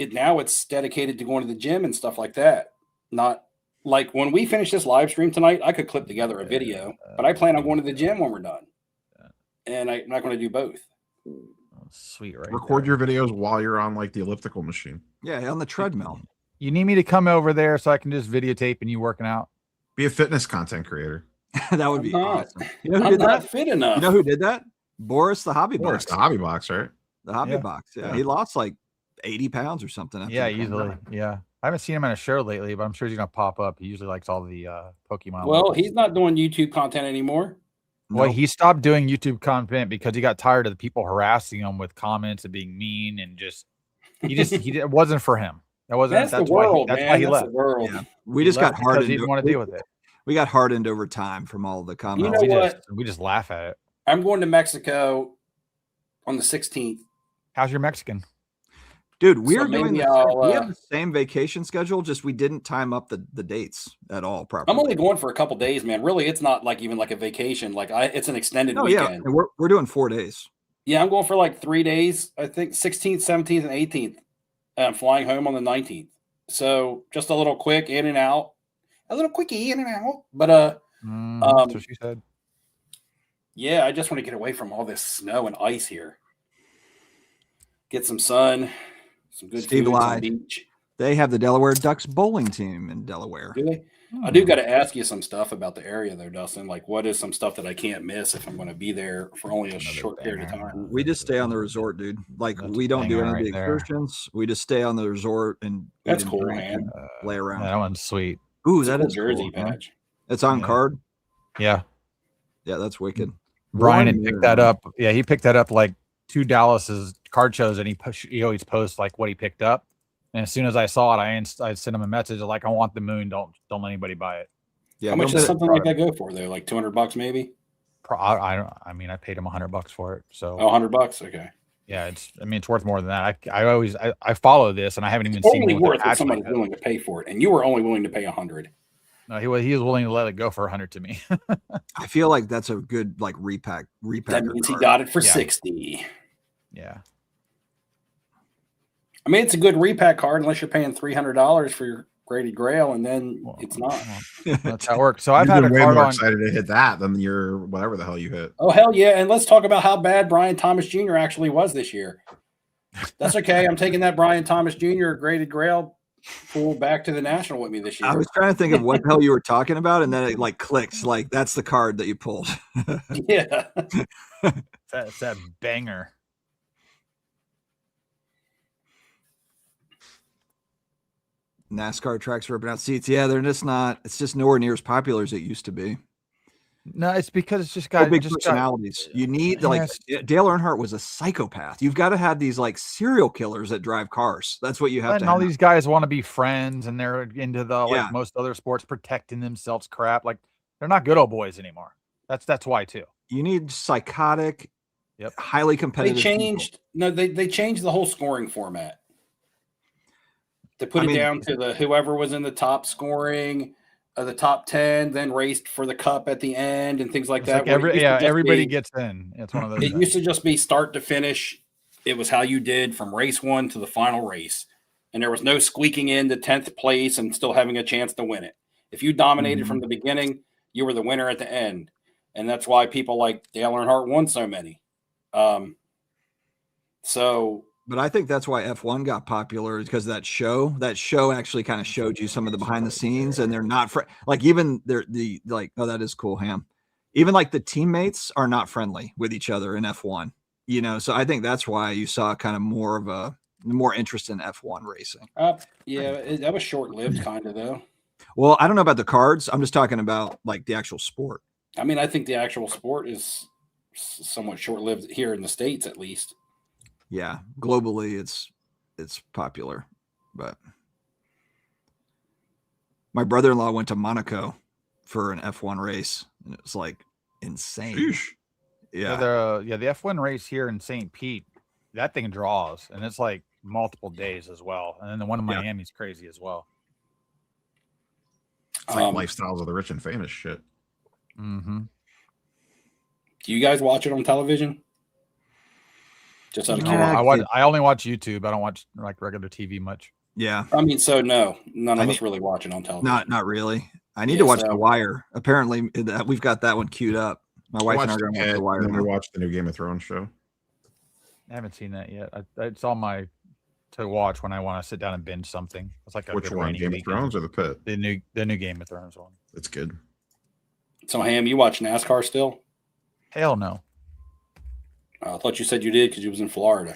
dedicated to going to the gym and stuff like that. Not like when we finish this live stream tonight, I could clip together a video, but I plan on going to the gym when we're done. And I'm not going to do both. Sweet, right? Record your videos while you're on like the elliptical machine. Yeah, on the treadmill. You need me to come over there so I can just videotape and you working out? Be a fitness content creator. That would be awesome. You know who I'm did not that? fit enough. You know who did that? Boris the Hobby Box. The Hobby Box, right? The Hobby Box. Yeah, he lost like 80 pounds or something. Yeah, easily. Yeah. I haven't seen him on a show lately, but I'm sure he's going to pop up. He usually likes all the Pokemon. Well, he's not doing YouTube content anymore. Well, he stopped doing YouTube content because he got tired of the people harassing him with comments and being mean and it wasn't for him. That's why he left. Yeah. We just got hardened. He didn't want to deal with it. We got hardened over time from all the comments. You know what? We just laugh at it. I'm going to Mexico on the 16th. How's your Mexican? Dude, we have the same vacation schedule, just we didn't time up the dates at all properly. I'm only going for a couple days, man. Really, it's not like even like a vacation. Like it's an extended weekend. Yeah, and we're doing 4 days. Yeah, I'm going for like 3 days. I think 16th, 17th, and 18th. And I'm flying home on the 19th. So just a little quick in and out. A little quickie in and out. But that's what she said. Yeah, I just want to get away from all this snow and ice here. Get some sun. Some good food on the beach. They have the Delaware Ducks bowling team in Delaware. Do they? I do got to ask you some stuff about the area there, Dustin. Like, what is some stuff that I can't miss if I'm going to be there for only a short period of time? We just stay on the resort, dude. Like, we don't do any of the excursions. We just stay on the resort and that's cool, man. Play around. That one's sweet. Ooh, that is Jersey cool, patch. It's on card. Yeah, that's wicked. Brian had picked that up. Yeah, he picked that up like 2 Dallas's card shows, and he always posts like what he picked up. And as soon as I saw it, I sent him a message like, "I want the moon. Don't let anybody buy it." Yeah. How much does something like that go for? Though, like $200 maybe. I paid him $100 for it. So $100. Okay. Yeah, it's worth more than that. I follow this, and I haven't even seen only worth if somebody's willing to pay for it, and you were only willing to pay $100. No, he was willing to let it go for $100 to me. I feel like that's a good like repack. That means he got it for $60. Yeah. I mean, it's a good repack card unless you're paying $300 for your graded grail, and then it's not. That's how it works. So I've had a way card more on. Excited to hit that than your whatever the hell you hit. Oh hell yeah! And let's talk about how bad Brian Thomas Jr. actually was this year. That's okay. I'm taking that Brian Thomas Jr. graded grail pool back to the National with me this year. I was trying to think of what the hell you were talking about, and then it like clicked. Like that's the card that you pulled. Yeah, that's that banger. NASCAR tracks ripping out seats. Yeah, they're just not. It's just nowhere near as popular as it used to be. No, it's because it's just got big personalities. You need Dale Earnhardt was a psychopath. You've got to have these like serial killers that drive cars. That's what you have to. And all these guys want to be friends, and they're into the like most other sports, protecting themselves. Crap, like they're not good old boys anymore. That's why too. You need psychotic, highly competitive. They changed. People. No, they changed the whole scoring format. They put it down to the whoever was in the top scoring, the top 10, then raced for the cup at the end and things like that. Like everybody gets in. It's one of those. It used to just be start to finish, it was how you did from race 1 to the final race. And there was no squeaking into 10th place and still having a chance to win it. If you dominated from the beginning, you were the winner at the end. And that's why people like Dale Earnhardt won so many. But I think that's why F1 got popular, because that show actually kind of showed you some of the behind the scenes, and they're not like, even oh, that is cool, Ham. Even like the teammates are not friendly with each other in F1, so I think that's why you saw kind of more interest in F1 racing. That was short-lived kind of, though. Well, I don't know about the cards. I'm just talking about like the actual sport. I mean, I think the actual sport is somewhat short-lived here in the States, at least. Yeah, globally it's popular, but my brother-in-law went to Monaco for an F1 race, and it was like insane. Sheesh. Yeah, the F1 race here in St. Pete, that thing draws, and it's like multiple days as well. And then the one in Miami's crazy as well. It's like lifestyles of the rich and famous shit. Mm-hmm. Do you guys watch it on television? Just out of curiosity. I only watch YouTube. I don't watch like regular TV much. Yeah. I mean, so no, none of us really watch it on television. Not really. I need to watch The Wire. Apparently, we've got that one queued up. My wife and I are going to watch The Wire. And we watched the new Game of Thrones show. I haven't seen that yet. It's on my to watch when I want to sit down and binge something. It's like which one, Game of Thrones or The Pit? The new Game of Thrones one. It's good. So, Ham, you watch NASCAR still? Hell no. I thought you said you did because you was in Florida.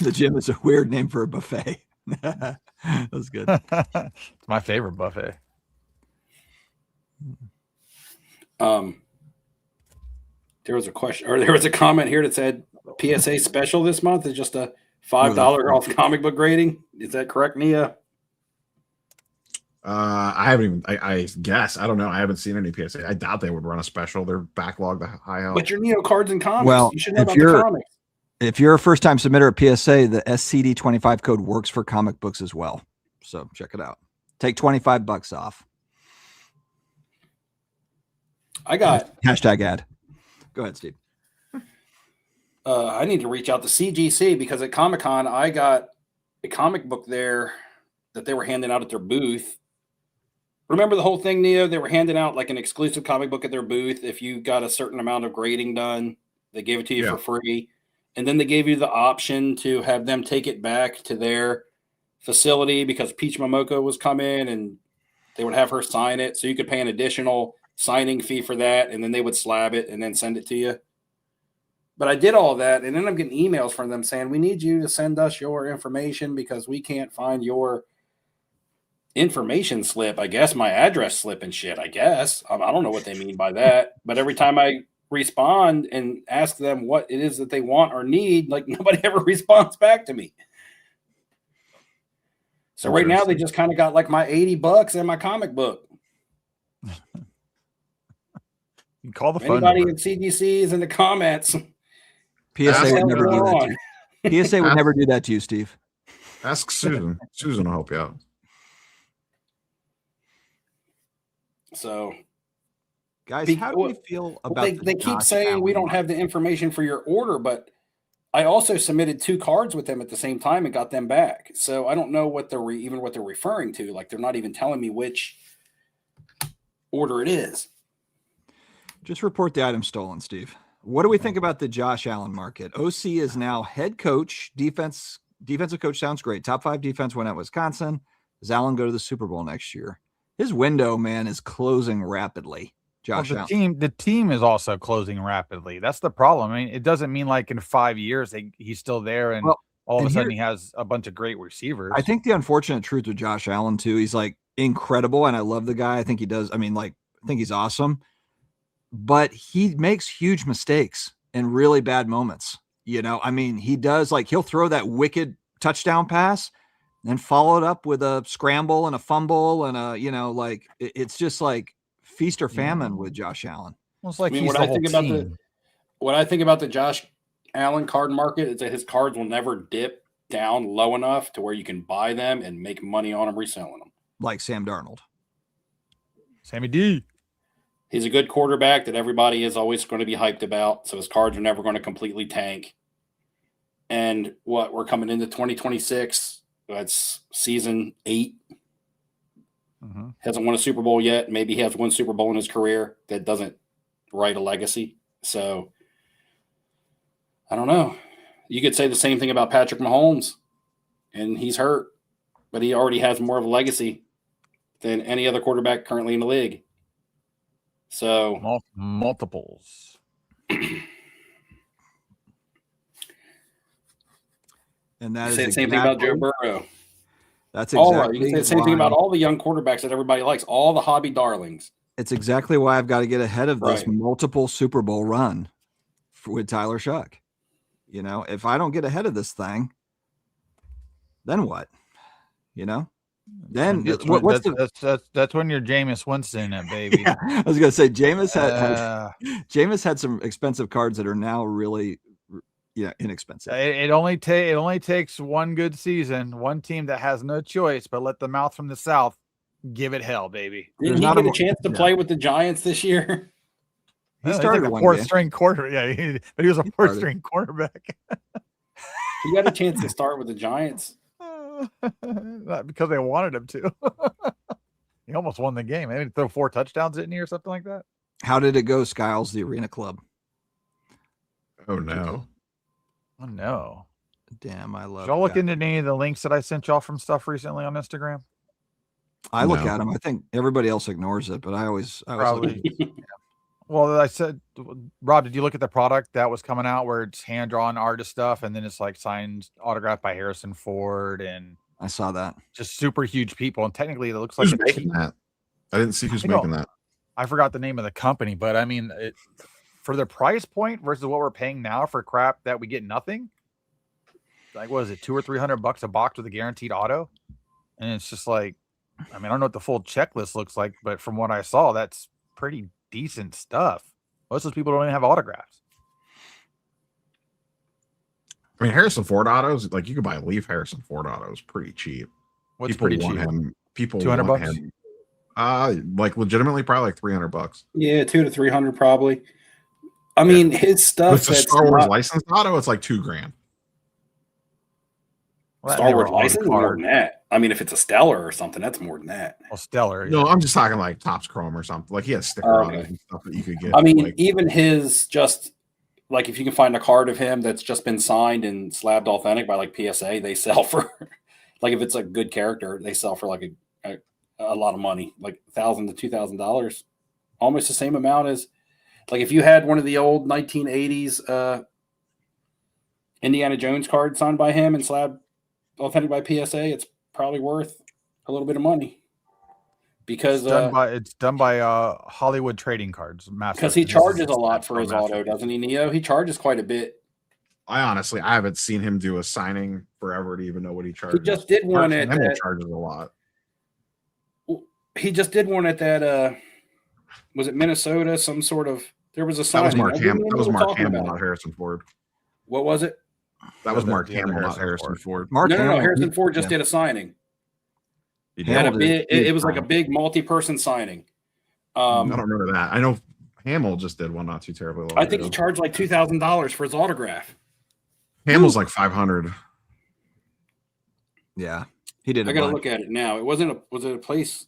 The gym is a weird name for a buffet. That was good. It's my favorite buffet. There was a question, or there was a comment here that said PSA special this month is just a $5 off comic book grading. Is that correct, Nia? I haven't even. I guess I don't know. I haven't seen any PSA. I doubt they would run a special. They're backlogged high out. But you're Neo Cards and Comics. Well, you should know about the comics. If you're a first-time submitter at PSA, the SCD25 code works for comic books as well. So check it out. Take $25 off. I got hashtag ad. Go ahead, Steve. I need to reach out to CGC because at Comic-Con I got a comic book there that they were handing out at their booth. Remember the whole thing, Neo? They were handing out like an exclusive comic book at their booth. If you got a certain amount of grading done, they gave it to you for free. And then they gave you the option to have them take it back to their facility because Peach Momoko was coming and they would have her sign it. So you could pay an additional signing fee for that. And then they would slab it and then send it to you. But I did all that. And then I'm getting emails from them saying, we need you to send us your information because we can't find your information slip. I guess my address slip and shit, I guess. I don't know what they mean by that. But every time I respond and ask them what it is that they want or need, like nobody ever responds back to me. So right now they just kind of got like my $80 and my comic book. You call the phone anybody number. in CDCs in the comments. PSA would never do that to you. PSA would never do that to you, Steve. Ask Susan. Susan will help you out. So, guys, how do you feel about they keep saying we don't have the information for your order, but I also submitted 2 cards with them at the same time and got them back. So I don't know what they're what they're referring to. Like they're not even telling me which order it is. Just report the item stolen, Steve. What do we think about the Josh Allen market? OC is now head coach. Defensive coach sounds great. Top 5 defense win at Wisconsin. Does Allen go to the Super Bowl next year? His window, man, is closing rapidly. Josh Allen. The team is also closing rapidly. That's the problem. I mean, it doesn't mean like in 5 years he's still there and all of a sudden he has a bunch of great receivers. I think the unfortunate truth with Josh Allen too, he's like incredible, and I love the guy. I think he does. I mean, like, I think he's awesome, but he makes huge mistakes in really bad moments. I mean, he does, like, he'll throw that wicked touchdown pass and follow it up with a scramble and a fumble and a, it's just like feast or famine with Josh Allen. Well, it's like what I think about the Josh Allen card market is that his cards will never dip down low enough to where you can buy them and make money on them reselling them. Like Sam Darnold. Sammy D. He's a good quarterback that everybody is always going to be hyped about. So his cards are never going to completely tank. And we're coming into 2026. That's season 8. Mm-hmm. Hasn't won a Super Bowl yet. Maybe he has one Super Bowl in his career. That doesn't write a legacy. So I don't know. You could say the same thing about Patrick Mahomes, and he's hurt, but he already has more of a legacy than any other quarterback currently in the league. So multiples. And that you is say the same exactly, thing about Joe Burrow. That's All exactly right. You can say the same thing about all the young quarterbacks that everybody likes, all the hobby darlings. It's exactly why I've got to get ahead of this Right. multiple Super Bowl run with Tyler Shuck. You know, if I don't get ahead of this thing, then what? You know, then that's when you're Jameis Winston, baby. Yeah, I was gonna say Jameis had some expensive cards that are now really, inexpensive. It only takes one good season, one team that has no choice but let the mouth from the South give it hell, baby. Didn't he get a chance to play with the Giants this year? He started like a fourth-string quarter. Yeah, but he was a fourth-string quarterback. He got a chance to start with the Giants. Not because they wanted him to. He almost won the game. Maybe throw 4 touchdowns, didn't he, or something like that? How did it go, Skiles, the Arena Club? Oh, no. Oh, no. Damn, I love it. Did y'all look into any of the links that I sent y'all from stuff recently on Instagram? I look at them. I think everybody else ignores it, but I always probably. Yeah. Well, I said, Rob, did you look at the product that was coming out where it's hand-drawn artist stuff and then it's like signed, autographed by Harrison Ford, and I saw that. Just super huge people, and technically it looks who's like making that. I didn't see who's making that. I forgot the name of the company, but I mean, for the price point versus what we're paying now for crap that we get nothing. Like, what is it, $200 or $300 a box with a guaranteed auto? And it's just like, I mean, I don't know what the full checklist looks like, but from what I saw, that's pretty decent stuff. Most of those people don't even have autographs. I mean, Harrison Ford autos, like you could buy a Leaf Harrison Ford autos pretty cheap. What's people pretty want cheap? Him. People $200 want him. Like legitimately, probably like $300. Yeah, $200 to $300 probably. I mean, his stuff. It's a Star Wars licensed auto. It's like $2,000. Well, Star Wars license more than that. I mean, if it's a Stellar or something, that's more than that. Well, Stellar. No, I'm just talking like Topps Chrome or something. Like he has sticker autos and stuff that you could get. I mean, like, even his just like if you can find a card of him that's just been signed and slabbed authentic by like PSA, they sell for like if it's a good character, they sell for like a lot of money, like $1,000 to $2,000, almost the same amount as like if you had one of the old 1980s Indiana Jones cards signed by him and slabbed authentic by PSA, it's probably worth a little bit of money because it's done by Hollywood Trading Cards. Because he charges a lot for his auto, doesn't he, Neo? He charges quite a bit. I haven't seen him do a signing forever to even know what he charges. He just did one at that, charges a lot. He just did one at that. Was it Minnesota? Some sort of there was a signing. That was Mark Hamill, not Harrison Ford. What was it? That was Mark Hamill, not Harrison Ford. No, Harrison Ford just did a signing. He had a big. It was like a big multi-person signing. I don't remember that. I know Hamill just did one not too terribly long. I think he charged like $2,000 for his autograph. Hamill's like $500. Yeah, he did. I got to look at it now. It wasn't a. Was it a place?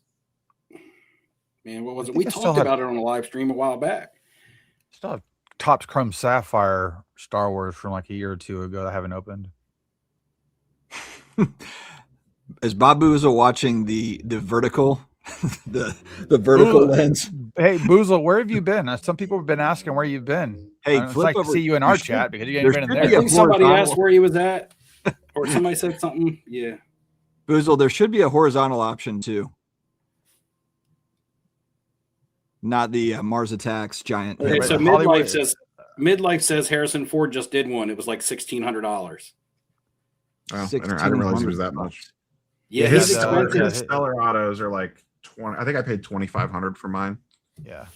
Man, what was it? We talked about it on a live stream a while back. Still have Topps Chrome Sapphire Star Wars from like a year or two ago that I haven't opened. Is Bob Boozle watching the vertical, the vertical lens? Hey, Boozle, where have you been? Some people have been asking where you've been. Hey, it's like to see you in our chat because you ain't been in there. I think somebody asked where he was at, or somebody said something. Yeah, Boozle, there should be a horizontal option too. Not the Mars Attacks giant. Okay, so Midlife says Harrison Ford just did one. It was like $1,600. I didn't realize it was that much. Yeah, his Stellar autos are like 20. I think I paid $2,500 for mine. Yeah.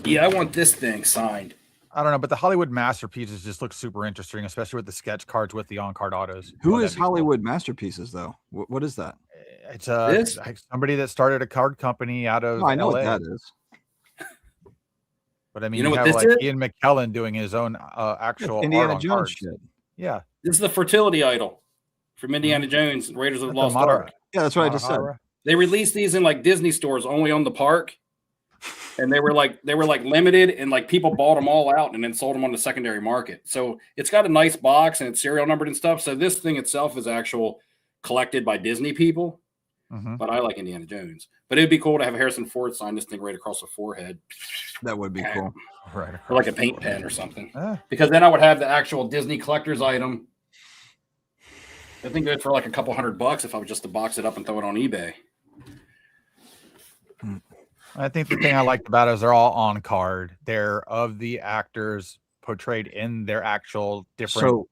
Yeah, I want this thing signed. I don't know, but the Hollywood Masterpieces just look super interesting, especially with the sketch cards with the on-card autos. Who is Hollywood Masterpieces, though? What is that? It's somebody that started a card company out of I know LA. what that is. But I mean, you have like Ian McKellen doing his own actual Indiana art on Jones cards. shit. Yeah. This is the fertility idol from Indiana Jones and Raiders of the Lost Ark. Yeah, that's what I just said. They released these in like Disney stores only on the park. And they were like limited, and like people bought them all out and then sold them on the secondary market. So it's got a nice box and it's serial numbered and stuff. So this thing itself is actual collected by Disney people. But I like Indiana Jones. But it'd be cool to have Harrison Ford sign this thing right across the forehead. That would be cool. Right. Or like a paint pen or something. Because then I would have the actual Disney collector's item. I think it's for like a couple $100 if I was just to box it up and throw it on eBay. I think the thing I liked about it is they're all on card. They're of the actors portrayed in their actual different. So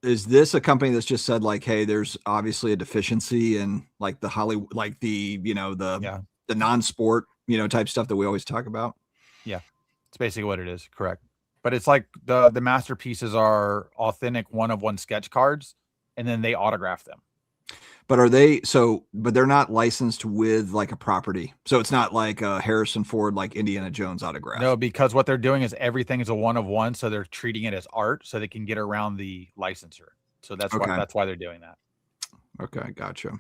is this a company that's just said like, hey, there's obviously a deficiency in like the Hollywood, like the, the non-sport, type stuff that we always talk about? Yeah, it's basically what it is. Correct. But it's like the masterpieces are authentic one-of-one sketch cards, and then they autograph them. But but they're not licensed with like a property. So it's not like a Harrison Ford, like Indiana Jones autograph. No, because what they're doing is everything is a one-of-one. So they're treating it as art so they can get around the licensor. So that's why they're doing that. Okay. Gotcha.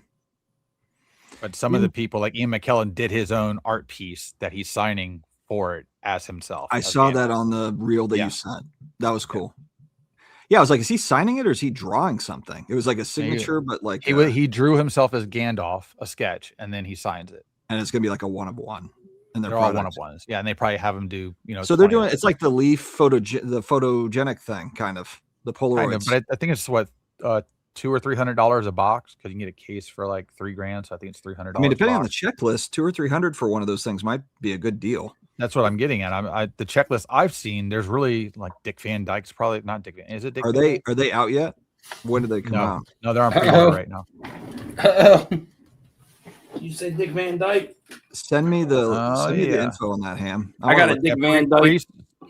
But some of the people like Ian McKellen did his own art piece that he's signing for it as himself. I saw that on the reel that you sent. That was cool. Yeah, I was like, is he signing it or is he drawing something? It was like a signature, but like he drew himself as Gandalf, a sketch, and then he signs it. And it's gonna be like a one-of-one. And they're all one-of-ones. Yeah, and they probably have him do, So they're doing it's like the Leaf the photogenic thing, kind of the Polaroids. Kind of, but I think it's what $200 or $300 a box because you can get a case for like $3,000. So I think it's $300. I mean, depending on the checklist, $200 or $300 for one of those things might be a good deal. That's what I'm getting at. The checklist I've seen, there's really like Dick Van Dyke's probably not Dick. Is it Dick? Are they out yet? When do they come out? No, they're on pre-order right now. You say Dick Van Dyke? Send me the info on that, Ham. I got a Dick Van Dyke.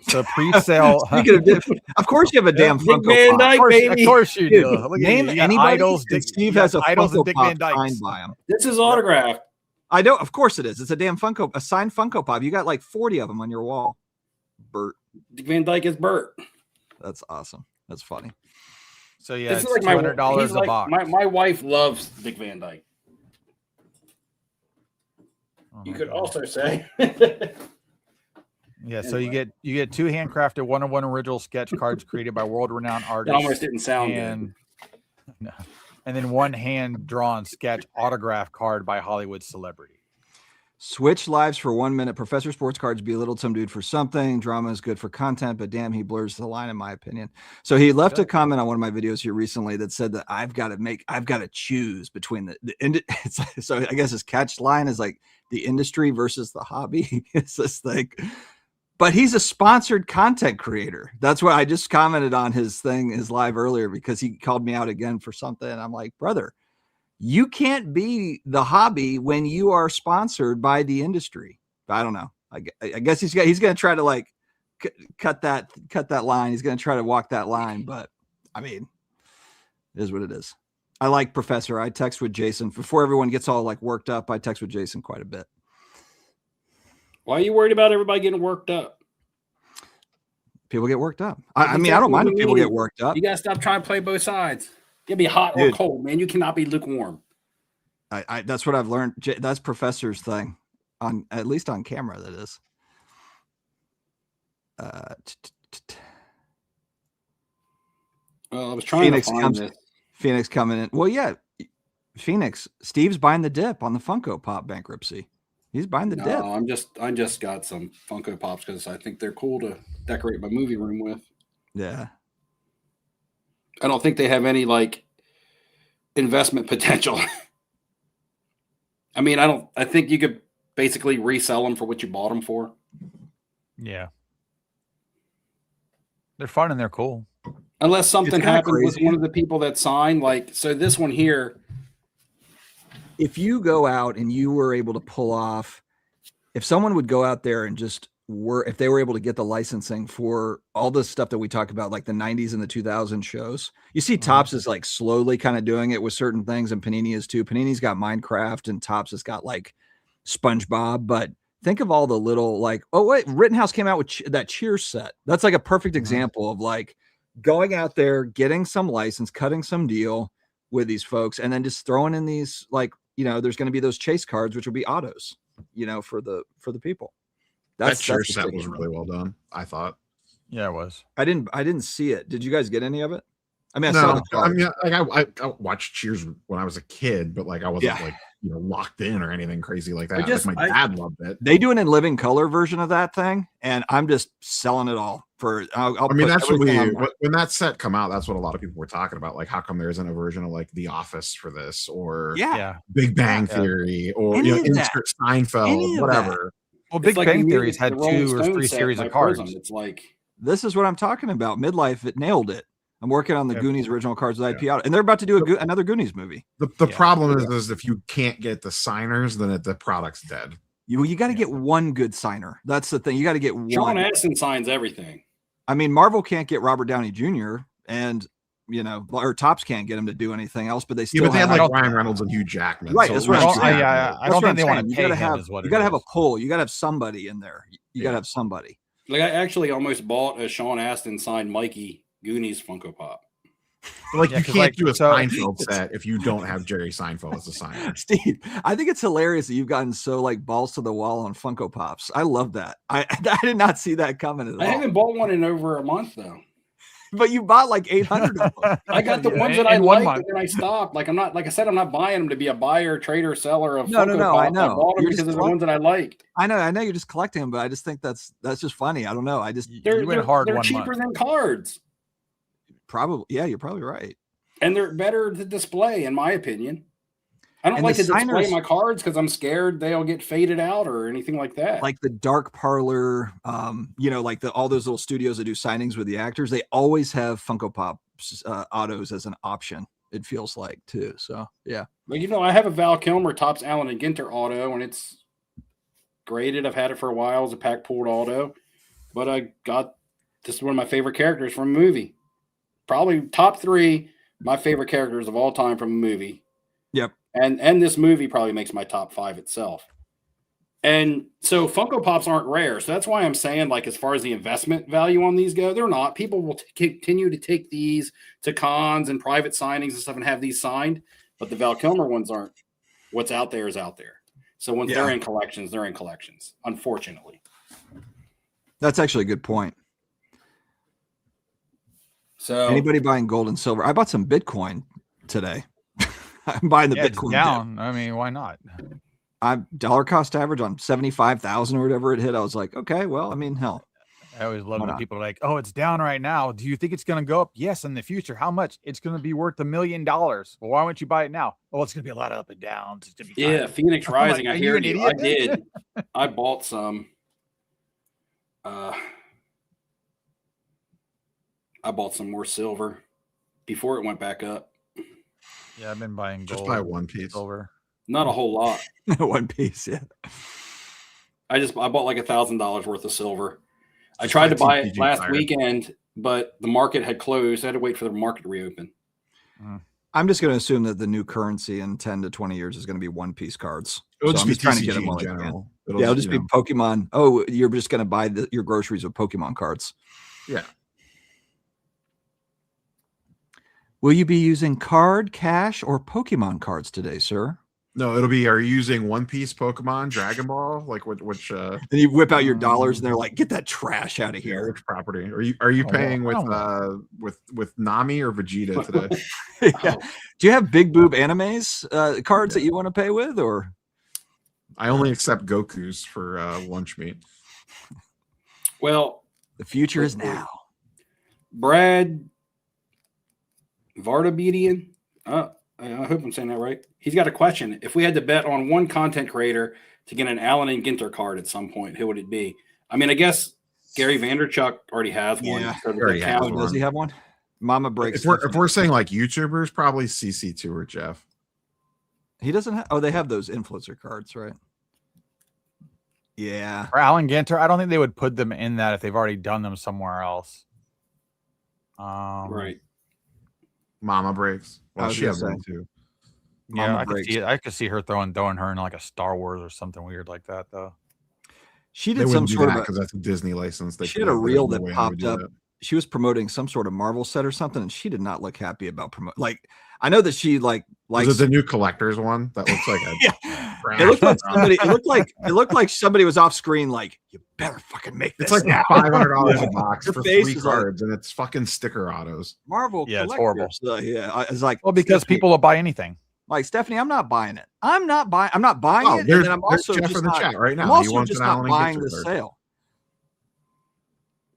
So pre-sale. Speaking of Dick, of course you have a damn Funko Van Dyke, Pop. baby. Of course you do. Name anybody. Idols, Steve has a Idols Funko and Dick Pop Van Dyke signed by him. This is autographed. I know, of course it is. It's a damn a signed Funko Pop. You got like 40 of them on your wall. Bert. Dick Van Dyke is Bert. That's awesome. That's funny. So yeah, it's like $200 a box. My wife loves Dick Van Dyke. You could also say. Yeah, so you get two handcrafted one-on-one original sketch cards created by world-renowned artists. It almost didn't sound good. No. And then one hand-drawn sketch autograph card by Hollywood celebrity. Switch lives for 1 minute. Professor Sports Cards belittled some dude for something. Drama is good for content, but damn, he blurs the line, in my opinion. So he left a comment on one of my videos here recently that said that I've got to choose between so I guess his catch line is like the industry versus the hobby. It's this thing. But he's a sponsored content creator. That's what I just commented on his live earlier, because he called me out again for something. And I'm like, brother, you can't be the hobby when you are sponsored by the industry. I don't know. I guess he's going to try to like cut that line. He's going to try to walk that line. But I mean, it is what it is. I like Professor. I text with Jason before everyone gets all like worked up. I text with Jason quite a bit. Why are you worried about everybody getting worked up? People get worked up. I mean, I don't mind if people get worked up. You got to stop trying to play both sides. You be hot or cold, man. You cannot be lukewarm. That's what I've learned. That's Professor's thing, at least on camera. That is. Well, I was trying to find this. Phoenix coming in. Well, yeah, Phoenix. Steve's buying the dip on the Funko Pop bankruptcy. He's buying the dip. I just got some Funko Pops because I think they're cool to decorate my movie room with. Yeah. I don't think they have any like investment potential. I mean, I think you could basically resell them for what you bought them for. Yeah. They're fun and they're cool. Unless something happened with one of the people that signed, like, so this one here. If you go out and you were able to pull off, if someone would go out there and if they were able to get the licensing for all the stuff that we talk about, like the 90s and the 2000 shows, you see Topps is like slowly kind of doing it with certain things, and Panini is too. Panini's got Minecraft and Topps has got like SpongeBob, but think of all the little like, oh wait, Rittenhouse came out with that Cheers set. That's like a perfect example of like going out there, getting some license, cutting some deal with these folks, and then just throwing in these, like, there's going to be those chase cards, which will be autos, for the people. That cheer set was really well done, I thought. Yeah, it was. I didn't see it. Did you guys get any of it? I mean, I saw the cards. I mean, like I watched Cheers when I was a kid, but like I wasn't like locked in or anything crazy like that. Like my dad loved it. They do an in living color version of that thing, and I'm just selling it all for. I mean, that's what when that set come out. That's what a lot of people were talking about. Like, how come there isn't a version of like The Office for this, or Big Bang Theory, or insert Seinfeld, whatever. Well, Big Bang Theory's had 2 or 3 series of cards. It's like, this is what I'm talking about. Midlife, it nailed it. I'm working on the Goonies original cards with IP out, and they're about to do another Goonies movie. The problem is if you can't get the signers, then the product's dead. You got to get one good signer. That's the thing. You got to get one. Sean Astin signs everything. I mean, Marvel can't get Robert Downey Jr. and or Topps can't get him to do anything else, but they still but they have like Ryan Reynolds and Hugh Jackman. Right. So that's what I'm saying. I don't think they want to pay him. You got to have a pull. You got to have somebody in there. You got to have somebody. Like, I actually almost bought a Sean Astin signed Mikey Goonies Funko Pop. Like, you can't do a Seinfeld set if you don't have Jerry Seinfeld as a signer. Steve, I think it's hilarious that you've gotten so like balls to the wall on Funko Pops. I love that. I did not see that coming at all. I haven't bought one in over a month though. But you bought like 800 of them. I got the ones that I liked, and then I stopped. Like, I'm not, like I said, I'm not buying them to be a buyer, trader, seller of Funko Pops. I know. I bought them because they're the ones that I liked. I know you're just collecting them, but I just think that's just funny. I don't know. They're cheaper than cards. Probably, yeah, you're probably right. And they're better to display, in my opinion. I don't like to display my cards because I'm scared they'll get faded out or anything like that. Like the Dark Parlor, like all those little studios that do signings with the actors, they always have Funko Pop autos as an option. It feels like too. So yeah. But I have a Val Kilmer Topps Allen and Ginter auto, and it's graded. I've had it for a while as a pack pulled auto, but this is one of my favorite characters from a movie. Probably top 3 my favorite characters of all time from a movie. Yep. And this movie probably makes my top 5 itself. And so Funko Pops aren't rare. So that's why I'm saying, like, as far as the investment value on these go, they're not. People will continue to take these to cons and private signings and stuff and have these signed. But the Val Kilmer ones aren't. What's out there is out there. So once they're in collections, they're in collections, unfortunately. That's actually a good point. So anybody buying gold and silver? I bought some Bitcoin today. I'm buying the Bitcoin down. I mean, why not? I'm dollar cost average on 75,000 or whatever it hit. I was like, okay, well, I mean, hell. I always love when people are like, "Oh, it's down right now. Do you think it's going to go up?" Yes, in the future. How much? It's going to be worth $1 million. Well, why wouldn't you buy it now? Oh, it's going to be a lot of up and downs. It's gonna be fine. Phoenix Rising. I hear you. I did. I bought some. I bought some more silver before it went back up. Yeah, I've been buying gold. Just buy one piece. Silver. Not a whole lot. One piece, yeah. I bought like $1,000 worth of silver. I tried to buy it last weekend, but the market had closed. I had to wait for the market to reopen. I'm just going to assume that the new currency in 10 to 20 years is going to be one piece cards. It'll just be trying to get them in general. It'll just be Pokemon. Oh, you're just going to buy your groceries with Pokemon cards. Yeah. Will you be using card, cash, or Pokemon cards today, sir? No, it'll be, are you using One Piece, Pokemon, Dragon Ball? Like which then you whip out your dollars and they're like, get that trash out of here. Which property? Are you paying with Nami or Vegeta today? Yeah. Do you have big boob animes cards that you want to pay with, or? I only accept Goku's for lunch meat. Well, the future is now. Brad Vardabedian. I hope I'm saying that right. He's got a question. If we had to bet on one content creator to get an Allen and Ginter card at some point, who would it be? I mean, I guess Gary Vaynerchuk already has one. Yeah, does he have one? Mama Breaks. If we're saying like YouTubers, probably CC2 or Jeff. He doesn't have. Oh, they have those influencer cards, right? Yeah. For Allen Ginter, I don't think they would put them in that if they've already done them somewhere else. Right. Mama Breaks. Well, she has one too. Yeah, I could see her throwing her in like a Star Wars or something weird like that, though. She did some sort of because that's a Disney license. She had a reel that popped up she was promoting some sort of Marvel set or something, and she did not look happy about promoting. Like, I know that she likes it the new collector's one that looks like a it looked like somebody. It looked like somebody was off screen. Like, you better fucking make this. It's like $500 a box for 3 cards, like, and it's fucking sticker autos. Marvel, yeah, it's horrible. Yeah, it's like, well, because Stephanie, people will buy anything. Like, Stephanie, I'm not buying it. I'm not buying it. And then I'm also Jeff just in the not, chat right now. I'm also just not buying the sale.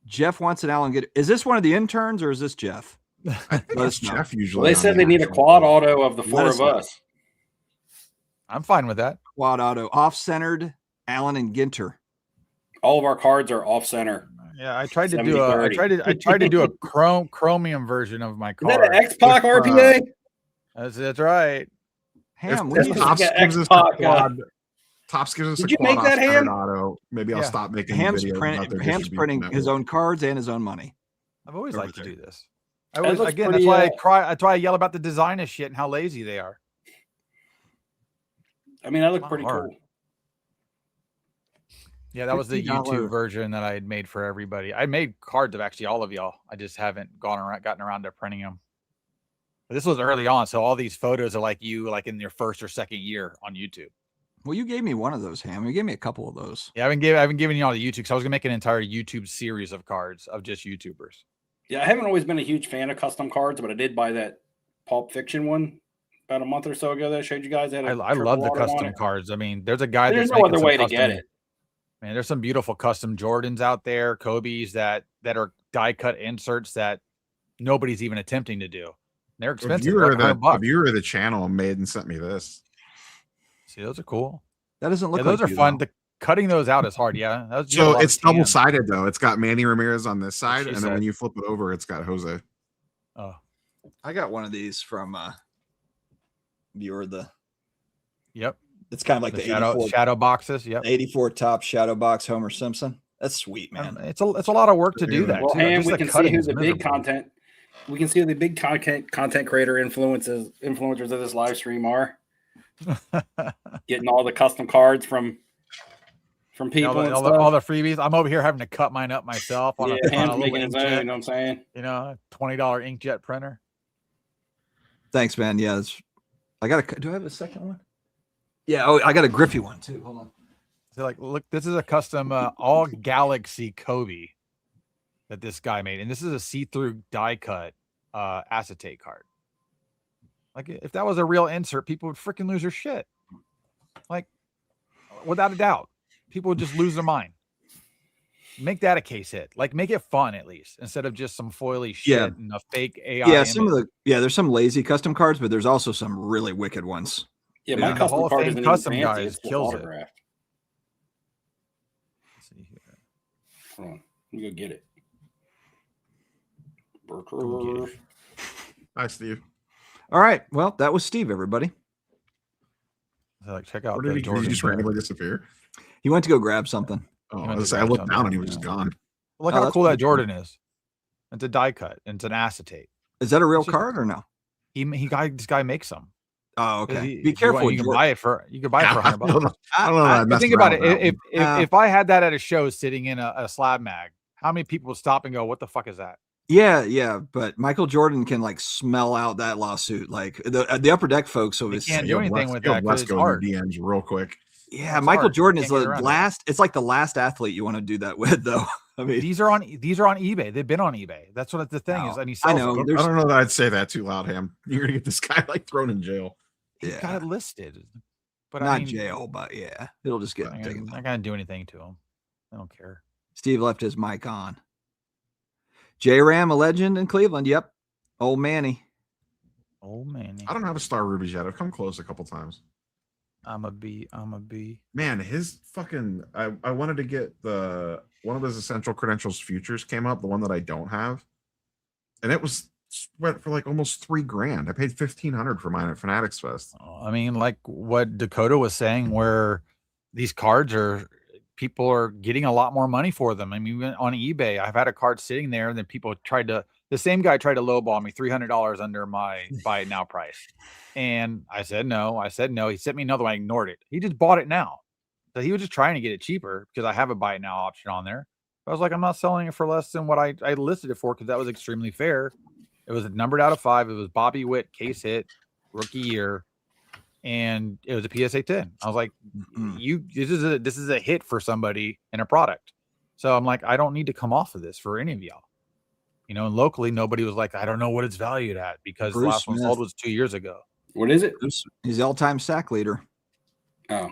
Jeff wants an Allen Gitter. Is this one of the interns or is this Jeff? That's Jeff usually. Well, they said they need a quad auto of the 4 of us. I'm fine with that. Quad auto, off-centered, Allen and Ginter. All of our cards are off-center. Yeah, I tried to do a chromium version of my card. Is that an X-Pac RPA? That's right. Ham, Tops gives us a quad. Tops gives us Did a you quad make that, Ham? auto. Maybe I'll stop making Ham's printing his own cards and his own money. I've always liked to do this. That's why I cry. That's why I yell about the design of shit and how lazy they are. I mean, that looked pretty cool. Yeah, that was the YouTube version that I had made for everybody. I made cards of actually all of y'all. I just haven't gotten around to printing them. But this was early on, so all these photos are like you, like in your first or second year on YouTube. Well, you gave me one of those, Ham. You gave me a couple of those. Yeah, I've been giving you all the YouTube because I was gonna make an entire YouTube series of cards of just YouTubers. Yeah, I haven't always been a huge fan of custom cards, but I did buy that Pulp Fiction one about a month or so ago that I showed you guys. I love the custom cards. I mean, there's a guy there's no other way to get it. Man, there's some beautiful custom Jordans out there, Kobe's that are die cut inserts that nobody's even attempting to do. They're expensive. A viewer of the channel made and sent me this. See, those are cool. That doesn't look. Those are fun. Cutting those out is hard. Yeah. So it's double sided though. It's got Manny Ramirez on this side, and then when you flip it over, it's got Jose. Oh, I got one of these from viewer the. Yep. It's kind of like the shadow boxes. Yep. 84 top shadow box Homer Simpson. That's sweet, man. It's a lot of work to do that. Well, and we can see who's the big content. We can see who the big content creator influencers of this live stream are. Getting all the custom cards from people, all the freebies. I'm over here having to cut mine up myself on a making his own. You know what I'm saying? $20 inkjet printer. Thanks, man. Yeah, do I have a second one? Yeah. Oh, I got a Griffey one too. Hold on. So look, this is a custom all Galaxy Kobe that this guy made, and this is a see-through die cut acetate card. Like, if that was a real insert, people would freaking lose their shit. Like, without a doubt, people would just lose their mind. Make that a case hit. Like, make it fun at least, instead of just some foily shit and a fake AI. Yeah, there's some lazy custom cards, but there's also some really wicked ones. Yeah, my custom card is custom guys kills it. Let's see here. Hold on, let me go get it. Hi, Steve. All right. Well, that was Steve, everybody. So, check out. Did he just randomly disappear? He went to go grab something. Oh, I looked down and he was just gone. Look how cool that Jordan is. It's a die cut. It's an acetate. Is that a real card or no? This guy makes them. Oh, okay. Be careful. You can buy it for $100. I don't know. Think about it. If I had that at a show sitting in a slab mag, how many people would stop and go, "What the fuck is that?" Yeah, but Michael Jordan can like smell out that lawsuit. Like the upper deck folks, so can't do anything with that. Let's go to DMs real quick. Yeah, Michael Jordan is the last. It's like the last athlete you want to do that with, though. I mean, these are on eBay. They've been on eBay. That's what the thing is. And he sells I know. I don't know that I'd say that too loud, Ham. You're gonna get this guy like thrown in jail. He's got it listed, but not jail. But yeah, it'll just get taken. I'm not gonna do anything to him. I don't care. Steve left his mic on. J-Ram, a legend in Cleveland. Yep. Old Manny. I don't have a Star Rubies yet. I've come close a couple times. I'm a B. Man, his fucking I wanted to get one of his Essential Credentials futures came up, the one that I don't have. And it went for like almost $3,000. I paid $1,500 for mine at Fanatics Fest. I mean, like what Dakota was saying, where these cards people are getting a lot more money for them. I mean, on eBay, I've had a card sitting there, and then the same guy tried to lowball me $300 under my buy it now price. And I said no. He sent me another one. I ignored it. He just bought it now. So he was just trying to get it cheaper because I have a buy it now option on there. I was like, I'm not selling it for less than what I listed it for because that was extremely fair. It was numbered out of 5. It was Bobby Witt, case hit, rookie year, and it was a PSA 10. I was like, this is a hit for somebody in a product. So I'm like, I don't need to come off of this for any of y'all. You know, and locally, nobody was like, I don't know what it's valued at because the last one sold was 2 years ago. What is it? He's the all-time sack leader. Oh,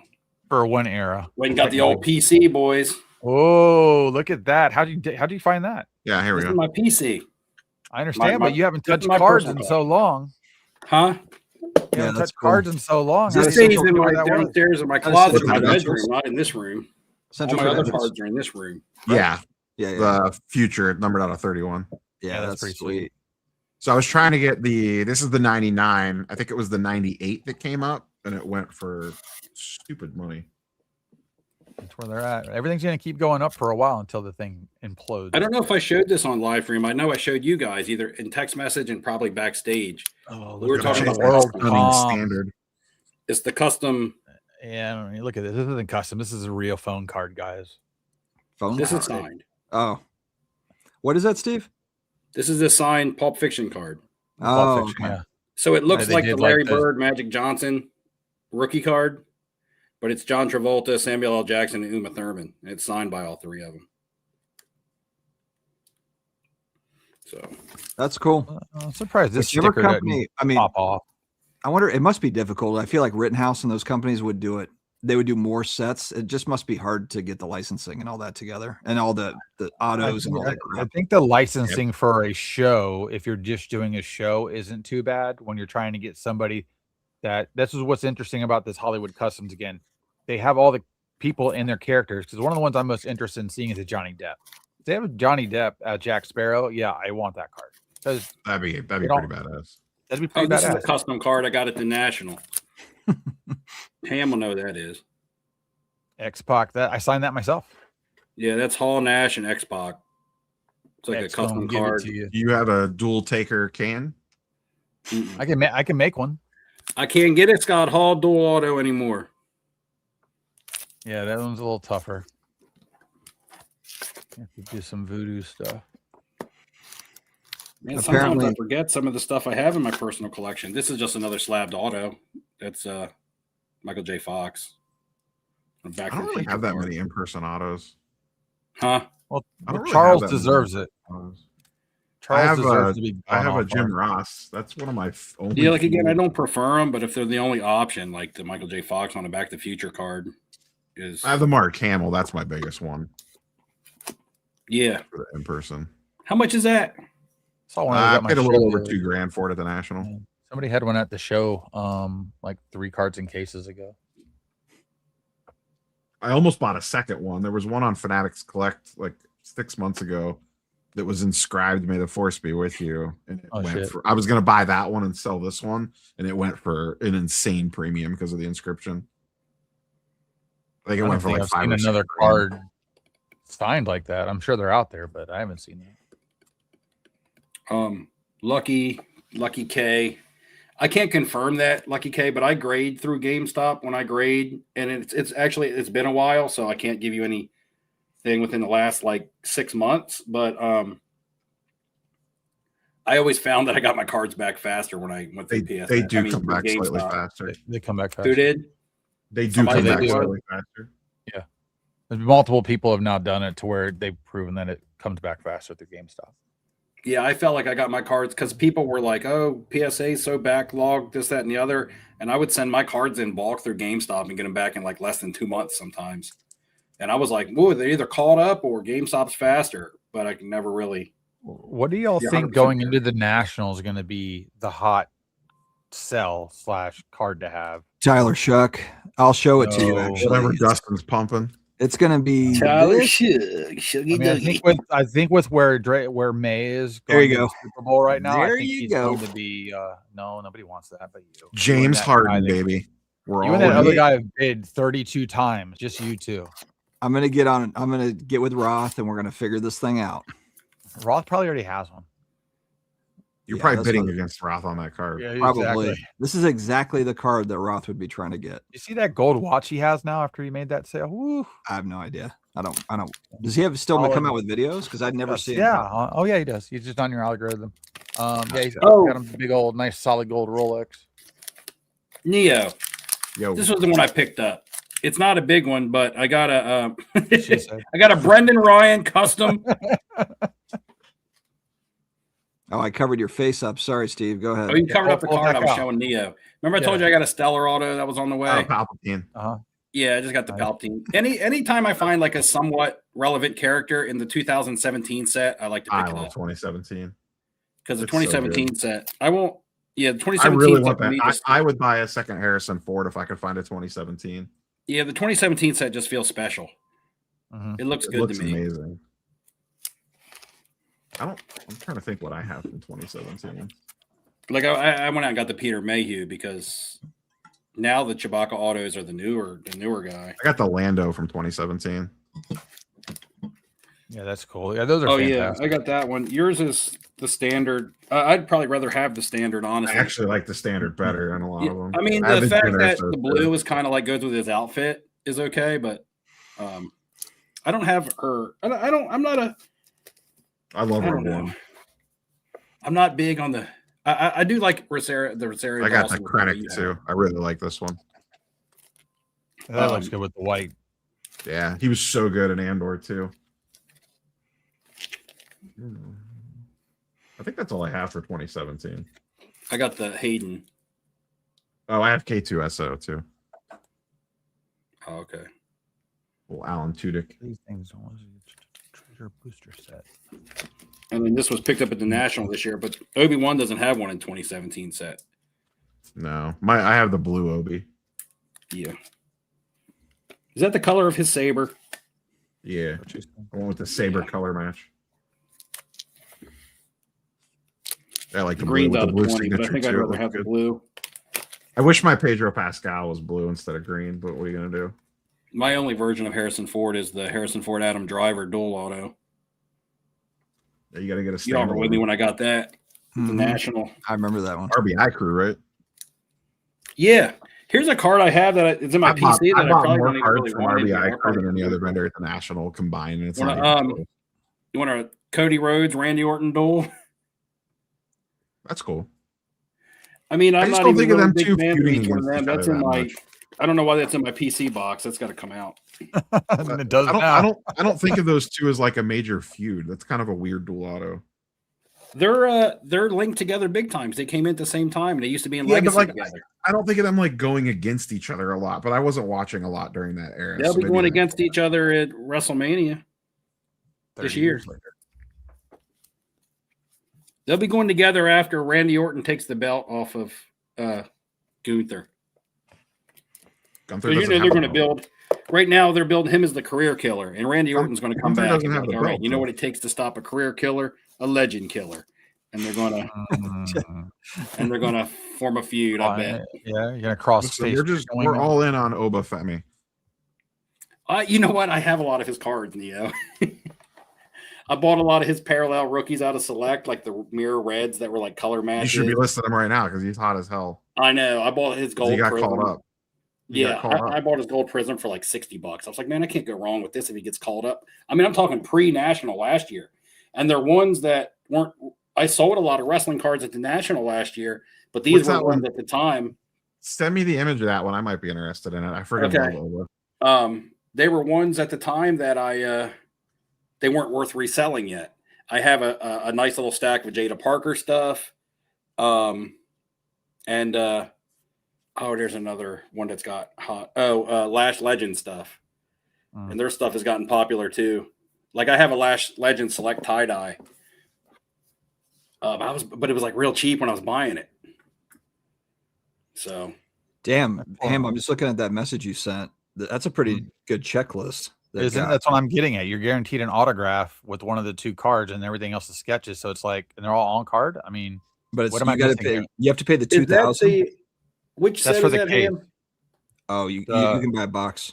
for one era. Wayne got the old PC, boys. Oh, look at that! How do you find that? Yeah, here we go. My PC. I understand, but you haven't touched cards in so long. Huh? You haven't touched cards in so long. This stays in my downstairs in my closet in my bedroom, not in this room. All my other cards are in this room. Right? Yeah. The future numbered out of 31. Yeah, that's pretty sweet. So I was trying to get this is the 99. I think it was the 98 that came up, and it went for stupid money. That's where they're at. Everything's going to keep going up for a while until the thing implodes. I don't know if I showed this on live stream. I know I showed you guys either in text message and probably backstage. Oh, we were talking about world standard. It's the custom. Yeah, I mean, look at this. This isn't custom. This is a real phone card, guys. This is signed. Oh, what is that, Steve? This is a signed Pulp Fiction card. Oh, Fiction, yeah. So it looks like the Larry Bird, Magic Johnson rookie card, but it's John Travolta, Samuel L. Jackson, and Uma Thurman. And it's signed by all 3 of them. So that's cool. I'm surprised this sticker company. I mean, pop off. I wonder. It must be difficult. I feel like Rittenhouse and those companies would do it. They would do more sets. It just must be hard to get the licensing and all that together, and all the autos and all that crap. I think the licensing for a show, if you're just doing a show, isn't too bad. When you're trying to get somebody this is what's interesting about this Hollywood Customs. Again, they have all the people in their characters, because one of the ones I'm most interested in seeing is a Johnny Depp. If they have a Johnny Depp as Jack Sparrow, yeah, I want that card. Because that'd be pretty badass. That'd be pretty badass. This is a custom card I got at the National. Pam will know that is. X-Pac. That I signed that myself. Yeah, that's Hall, Nash, and X-Pac. It's like a custom card. You have a dual taker can? I can make one. I can't get it, Scott Hall dual auto anymore. Yeah, that one's a little tougher. You have to do some voodoo stuff. Man, sometimes I forget some of the stuff I have in my personal collection. This is just another slabbed auto. That's Michael J. Fox. I don't really have that many in-person autos. Huh? Well, Charles deserves it. Charles deserves to be. I have a Jim Ross. That's one of my only. Yeah, like again, I don't prefer them, but if they're the only option, like the Michael J. Fox on the Back to the Future card is. I have the Mark Hamill. That's my biggest one. Yeah. For the in-person. How much is that? I paid a little over $2,000 for it at the National. Yeah. Somebody had one at the show, like 3 cards and cases ago. I almost bought a second one. There was one on Fanatics Collect like 6 months ago that was inscribed "May the Force be with you," and it went for. I was going to buy that one and sell this one, and it went for an insane premium because of the inscription. I think it went for like $5 or another card signed like that. I'm sure they're out there, but I haven't seen that. Lucky K. I can't confirm that Lucky K, but I grade through GameStop when I grade, and it's been a while, so I can't give you anything within the last like 6 months. But I always found that I got my cards back faster when I went through PSN. They do come back slightly faster. They come back faster. Who did? They do come back slightly faster. Yeah, multiple people have now done it to where they've proven that it comes back faster through GameStop. Yeah, I felt like I got my cards because people were like, oh, PSA is so backlogged, this, that, and the other. And I would send my cards in bulk through GameStop and get them back in like less than 2 months sometimes. And I was like, whoa, they're either caught up or GameStop's faster. But I can never really. What do y'all think going into the National is going to be the hot sell / card to have? Tyler Shuck. I'll show it to you, actually. Whatever Dustin's pumping. It's gonna be Tyler Shuck. I think with where May is going there you go. To the Super Bowl right now. There I think you he's go. going to be no, nobody wants that but you. James Harden, baby. We're all that other guy bid 32 times. Just you two. I'm gonna get with Roth and we're gonna figure this thing out. Roth probably already has one. You're probably bidding against Roth on that card. Yeah, probably. Exactly. This is exactly the card that Roth would be trying to get. You see that gold watch he has now after he made that sale? Woo. I have no idea. I don't. Does he have still come out with videos? Because I'd never seen. Yeah. Oh yeah, he does. He's just on your algorithm. Yeah, he's got a big old, nice, solid gold Rolex. Neo. Yo. This was the one I picked up. It's not a big one, but I got a I got a Brendan Ryan custom. Oh, I covered your face up. Sorry, Steve. Go ahead. Oh, you covered up the card I was showing Neo. Remember I told you I got a Stellar Auto that was on the way? Palpatine. Yeah, I just got the Palpatine. Anytime I find like a somewhat relevant character in the 2017 set, I like to pick it up. 2017. Because the 2017 set, I won't. Yeah, the 2017. I really want that. I would buy a second Harrison Ford if I could find a 2017. Yeah, the 2017 set just feels special. It looks good to me. Amazing. I'm trying to think what I have from 2017. Like I went out and got the Peter Mayhew because now the Chewbacca autos are the newer guy. I got the Lando from 2017. Yeah, that's cool. Yeah, those are fantastic. Yeah, I got that one. Yours is the standard. I'd probably rather have the standard, honestly. I actually like the standard better than a lot of them. I mean, the fact that the blue is kind of like goes with his outfit is okay, but I don't have her. I'm not a. I love her. I'm not big on the. I do like Rosario. The Rosario. I got the Krennic too. I really like this one. That looks good with the white. Yeah, he was so good in Andor too. I think that's all I have for 2017. I got the Hayden. Oh, I have K2SO too. Oh, okay. Well, Alan Tudyk. These things are treasure booster set. I mean, this was picked up at the National this year, but Obi-Wan doesn't have one in 2017 set. No, I have the blue Obi. Yeah. Is that the color of his saber? Yeah, I went with the saber color match. I like the green's blue, out of blue 20, but I think I'd rather have the blue. I wish my Pedro Pascal was blue instead of green, but what are you gonna do? My only version of Harrison Ford is the Harrison Ford Adam Driver dual auto. Yeah, you got to get a. You all were with me when I got that. The National. I remember that one. RBI crew, right? Yeah. Here's a card I have that is in my PC that I probably more don't even cards really from want RBI crew than any other vendor at the National combined. It's you want a Cody Rhodes, Randy Orton duel? That's cool. I mean, I'm not even a big fan of each one of them. That's in my. I don't know why that's in my PC box. That's got to come out. It does. I don't think of those two as like a major feud. That's kind of a weird dual auto. They're linked together big times. They came in at the same time. They used to be in Legacy together. I don't think of them like going against each other a lot, but I wasn't watching a lot during that era. They'll be going against each other at WrestleMania this year. They'll be going together after Randy Orton takes the belt off of Gunther. Because they're going to build. Right now, they're building him as the career killer, and Randy Orton's going to come back. And all right, you know what it takes to stop a career killer? A legend killer, and they're going to form a feud. I bet. Yeah, you're going to cross stage. We're all in on Oba Femi. You know what? I have a lot of his cards, Neo. I bought a lot of his parallel rookies out of Select, like the mirror reds that were like color matches. You should be listing him right now because he's hot as hell. I know. I bought his gold. He got called up. I bought his gold prism for like $60. I was like, man, I can't go wrong with this if he gets called up. I mean, I'm talking pre-national last year. And they're ones that weren't – I sold a lot of wrestling cards at the national last year, but these were ones at the time. Send me the image of that one. I might be interested in it. I forget. Okay. They were ones at the time that they weren't worth reselling yet. I have a nice little stack of Jada Parker stuff. There's another one that's got hot. Lash Legend stuff. And their stuff has gotten popular too. Like I have a Lash Legend Select tie-dye. But it was like real cheap when I was buying it. So. Damn, Ham, I'm just looking at that message you sent. That's a pretty good checklist. That's what I'm getting at. You're guaranteed an autograph with one of the two cards and everything else is sketches. So it's like, and they're all on card. I mean, but it's, you have to pay the $2,000. Which that's set for is the that, case. Ham? Oh, you can buy a box.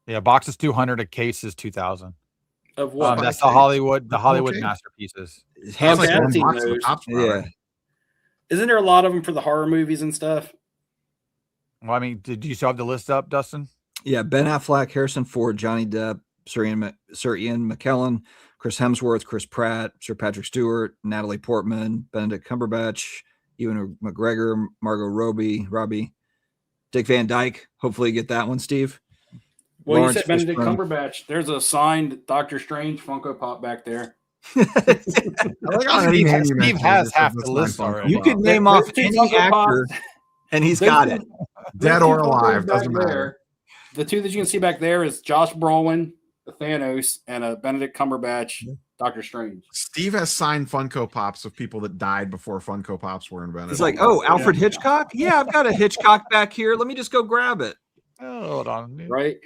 Yeah, box is $200. A case is $2,000. Of what? That's the Hollywood masterpieces. Ham's like one box of those. Yeah. Isn't there a lot of them for the horror movies and stuff? Well, I mean, did you still have the list up, Dustin? Yeah, Ben Affleck, Harrison Ford, Johnny Depp, Sir Ian McKellen, Chris Hemsworth, Chris Pratt, Sir Patrick Stewart, Natalie Portman, Benedict Cumberbatch, Ewan McGregor, Margot Robbie, Dick Van Dyke. Hopefully you get that one, Steve. Well, Lawrence you said Benedict Cumberbatch. There's a signed Doctor Strange Funko Pop back there. Steve has half the list already. You can name off any actor, and he's got it. Dead or alive, doesn't matter. The two that you can see back there is Josh Brolin, the Thanos, and a Benedict Cumberbatch, Doctor Strange. Steve has signed Funko Pops of people that died before Funko Pops were invented. He's like, oh, Alfred Hitchcock? Yeah, I've got a Hitchcock back here. Let me just go grab it. Oh, hold on. Dude. Right?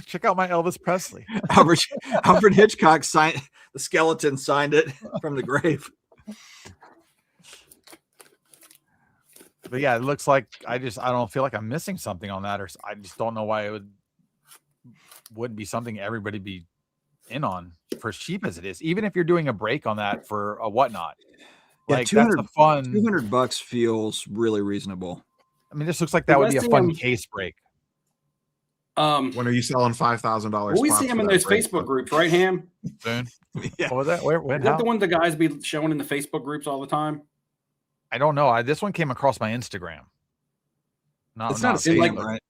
Check out my Elvis Presley. Alfred Hitchcock signed the skeleton, signed it from the grave. But yeah, it looks like I don't feel like I'm missing something on that, or I just don't know why it wouldn't be something everybody be in on for as cheap as it is. Even if you're doing a break on that for a whatnot, yeah, like that's a fun. $200 feels really reasonable. I mean, this looks like that would be a fun case break. When are you selling $5,000? Well, we see him in those Facebook groups, right, Ham? Soon. Yeah. What was that? When? Is that the one the guys be showing in the Facebook groups all the time? I don't know. This one came across my Instagram. It's not a scam, right?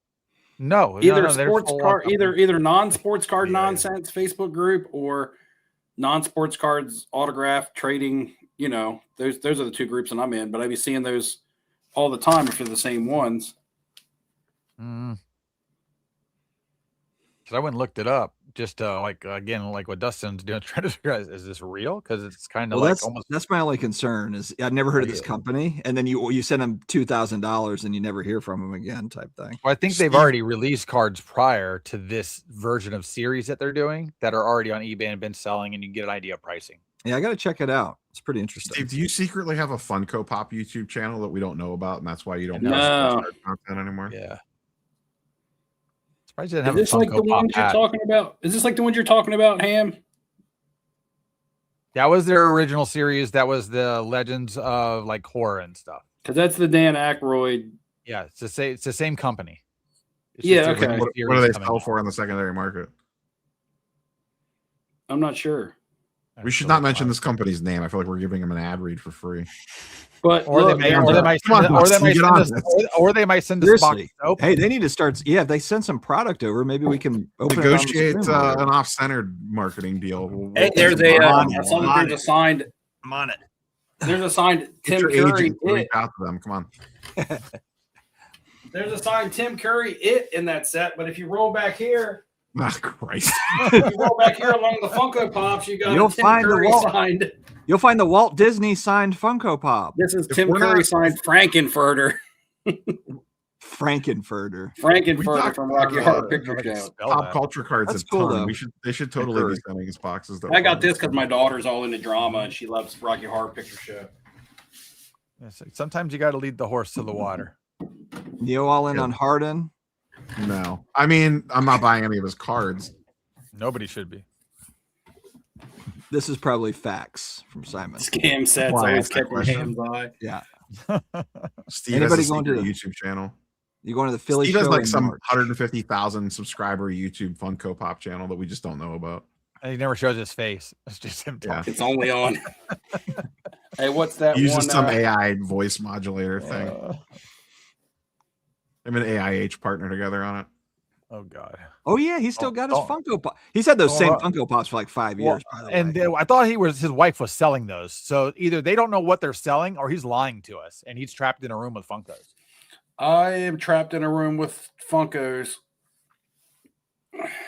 No, either sports card, either non-sports card nonsense Facebook group or non-sports cards autograph trading. You know, those are the two groups that I'm in. But I be seeing those all the time if they're the same ones. Because I went and looked it up, just like what Dustin's doing, trying to figure out, is this real? Because it's kind of that's my only concern is I'd never heard of this company, and then you send them $2,000 and you never hear from them again, type thing. Well, I think they've already released cards prior to this version of series that they're doing that are already on eBay and been selling, and you can get an idea of pricing. Yeah, I got to check it out. It's pretty interesting. Steve, do you secretly have a Funko Pop YouTube channel that we don't know about, and that's why you don't post content anymore? Yeah. Is this like the ones you're talking about? Is this like the ones you're talking about, Ham? That was their original series. That was the Legends of like horror and stuff. Because that's the Dan Aykroyd. Yeah, it's the same company. Okay. What do they sell for on the secondary market? I'm not sure. We should not mention this company's name. I feel like we're giving them an ad read for free. But they might send us box soap. Hey, they need to start. Yeah, if they send some product over, maybe we can negotiate an off-centered marketing deal. Hey, there's a signed. I'm on it. There's a signed Tim Curry. Reach out to them. Come on. There's a signed Tim Curry in that set, but if you roll back here. Oh, Christ. If you roll back here along the Funko Pops, you got Tim Curry signed. You'll find the Walt Disney signed Funko Pop. This is Tim Curry signed Frankenfurter. Frankenfurter from Rocky Horror Picture Show. Pop culture cards. That's cool, though. They should totally be sending us boxes. I got this because my daughter's all into drama and she loves Rocky Horror Picture Show. Sometimes you got to lead the horse to the water. Neo all in on Harden? No. I mean, I'm not buying any of his cards. Nobody should be. This is probably facts from Simon. Scam sets always kept your hands eye. Yeah. Steve Anybody going to the YouTube channel? You going to the Philly Steve show? Has like some 150,000 subscriber YouTube Funko Pop channel that we just don't know about. He never shows his face. It's just him talking. It's only on. Hey, what's that? He uses some AI voice modulator thing. Him and AIH partner together on it. Oh God! Oh yeah, he's still got his Funko Pop. He's had those same Funko Pops for like 5 years. And I thought his wife was selling those. So either they don't know what they're selling, or he's lying to us, and he's trapped in a room with Funkos. I am trapped in a room with Funkos.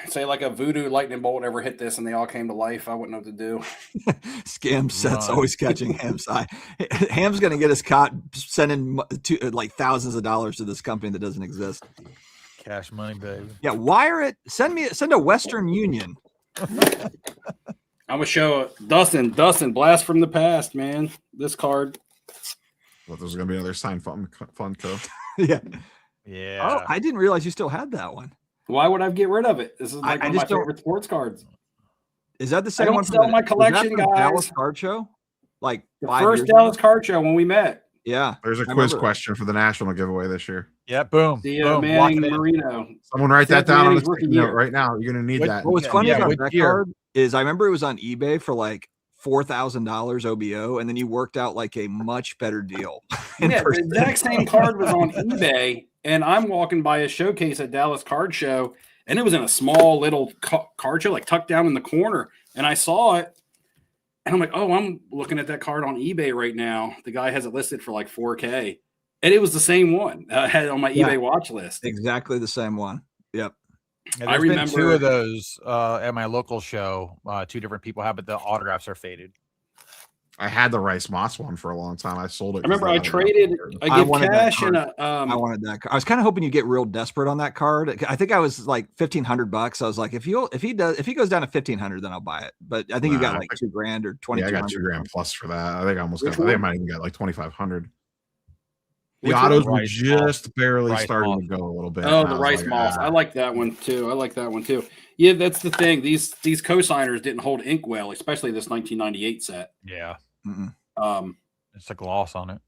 Say like a voodoo lightning bolt ever hit this, and they all came to life. I wouldn't know what to do. Scam sets always catching Ham's eye. Ham's gonna get us caught sending like thousands of dollars to this company that doesn't exist. Cash money, baby. Yeah, wire it. Send a Western Union. I'm gonna show Dustin, blast from the past, man. This card. Well, there's gonna be another signed Funko. Yeah. Yeah. Oh, I didn't realize you still had that one. Why would I get rid of it? This is like one of my favorite sports cards. Is that the same one? I don't sell my collection, guys. Dallas card show? Like the first Dallas card show when we met. Yeah. There's a quiz question for the national giveaway this year. Yeah, boom. Theo boom. Manning Marino. Someone write that down on a sticky note year. right now. You're going to need that. What was funny about that card is I remember it was on eBay for like $4,000 OBO, and then you worked out like a much better deal. Yeah, the exact same card was on eBay, and I'm walking by a showcase at Dallas Card Show, and it was in a small little card show, like tucked down in the corner, and I saw it, and I'm like, oh, I'm looking at that card on eBay right now. The guy has it listed for like $4K, and it was the same one I had on my eBay watch list. Exactly the same one. Yep. Yeah, I remember 2 of those at my local show. 2 different people have, but the autographs are faded. I had the Rice Moss one for a long time. I sold it. I remember I traded. I gave cash and I wanted that card. I was kind of hoping you get real desperate on that card. I think I was like $1,500. I was like, if he goes down to $1,500, then I'll buy it. But I think you got like $2,000 or $2,200. Yeah, I got $2,000 plus for that. I think I almost got. I think I might even got like $2,500. The autos were just barely starting to go a little bit. Oh, the Rice Moss. I like that one too. Yeah, that's the thing. These cosigners didn't hold ink well, especially this 1998 set. Yeah. It's a gloss on it.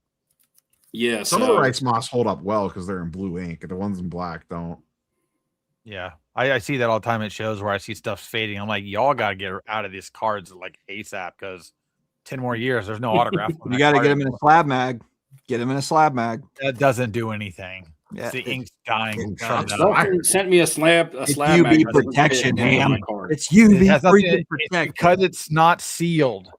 Yeah. Some of the Rice Moss hold up well because they're in blue ink. The ones in black don't. Yeah. I see that all the time at shows where I see stuff fading. I'm like, y'all got to get out of these cards like ASAP because 10 more years, there's no autograph. You got to get them in a slab mag. Get him in a slab mag. That doesn't do anything. Yeah, the ink's dying. Sent me a slab it's mag. UV protection, man. It's UV freaking protection because it's not sealed.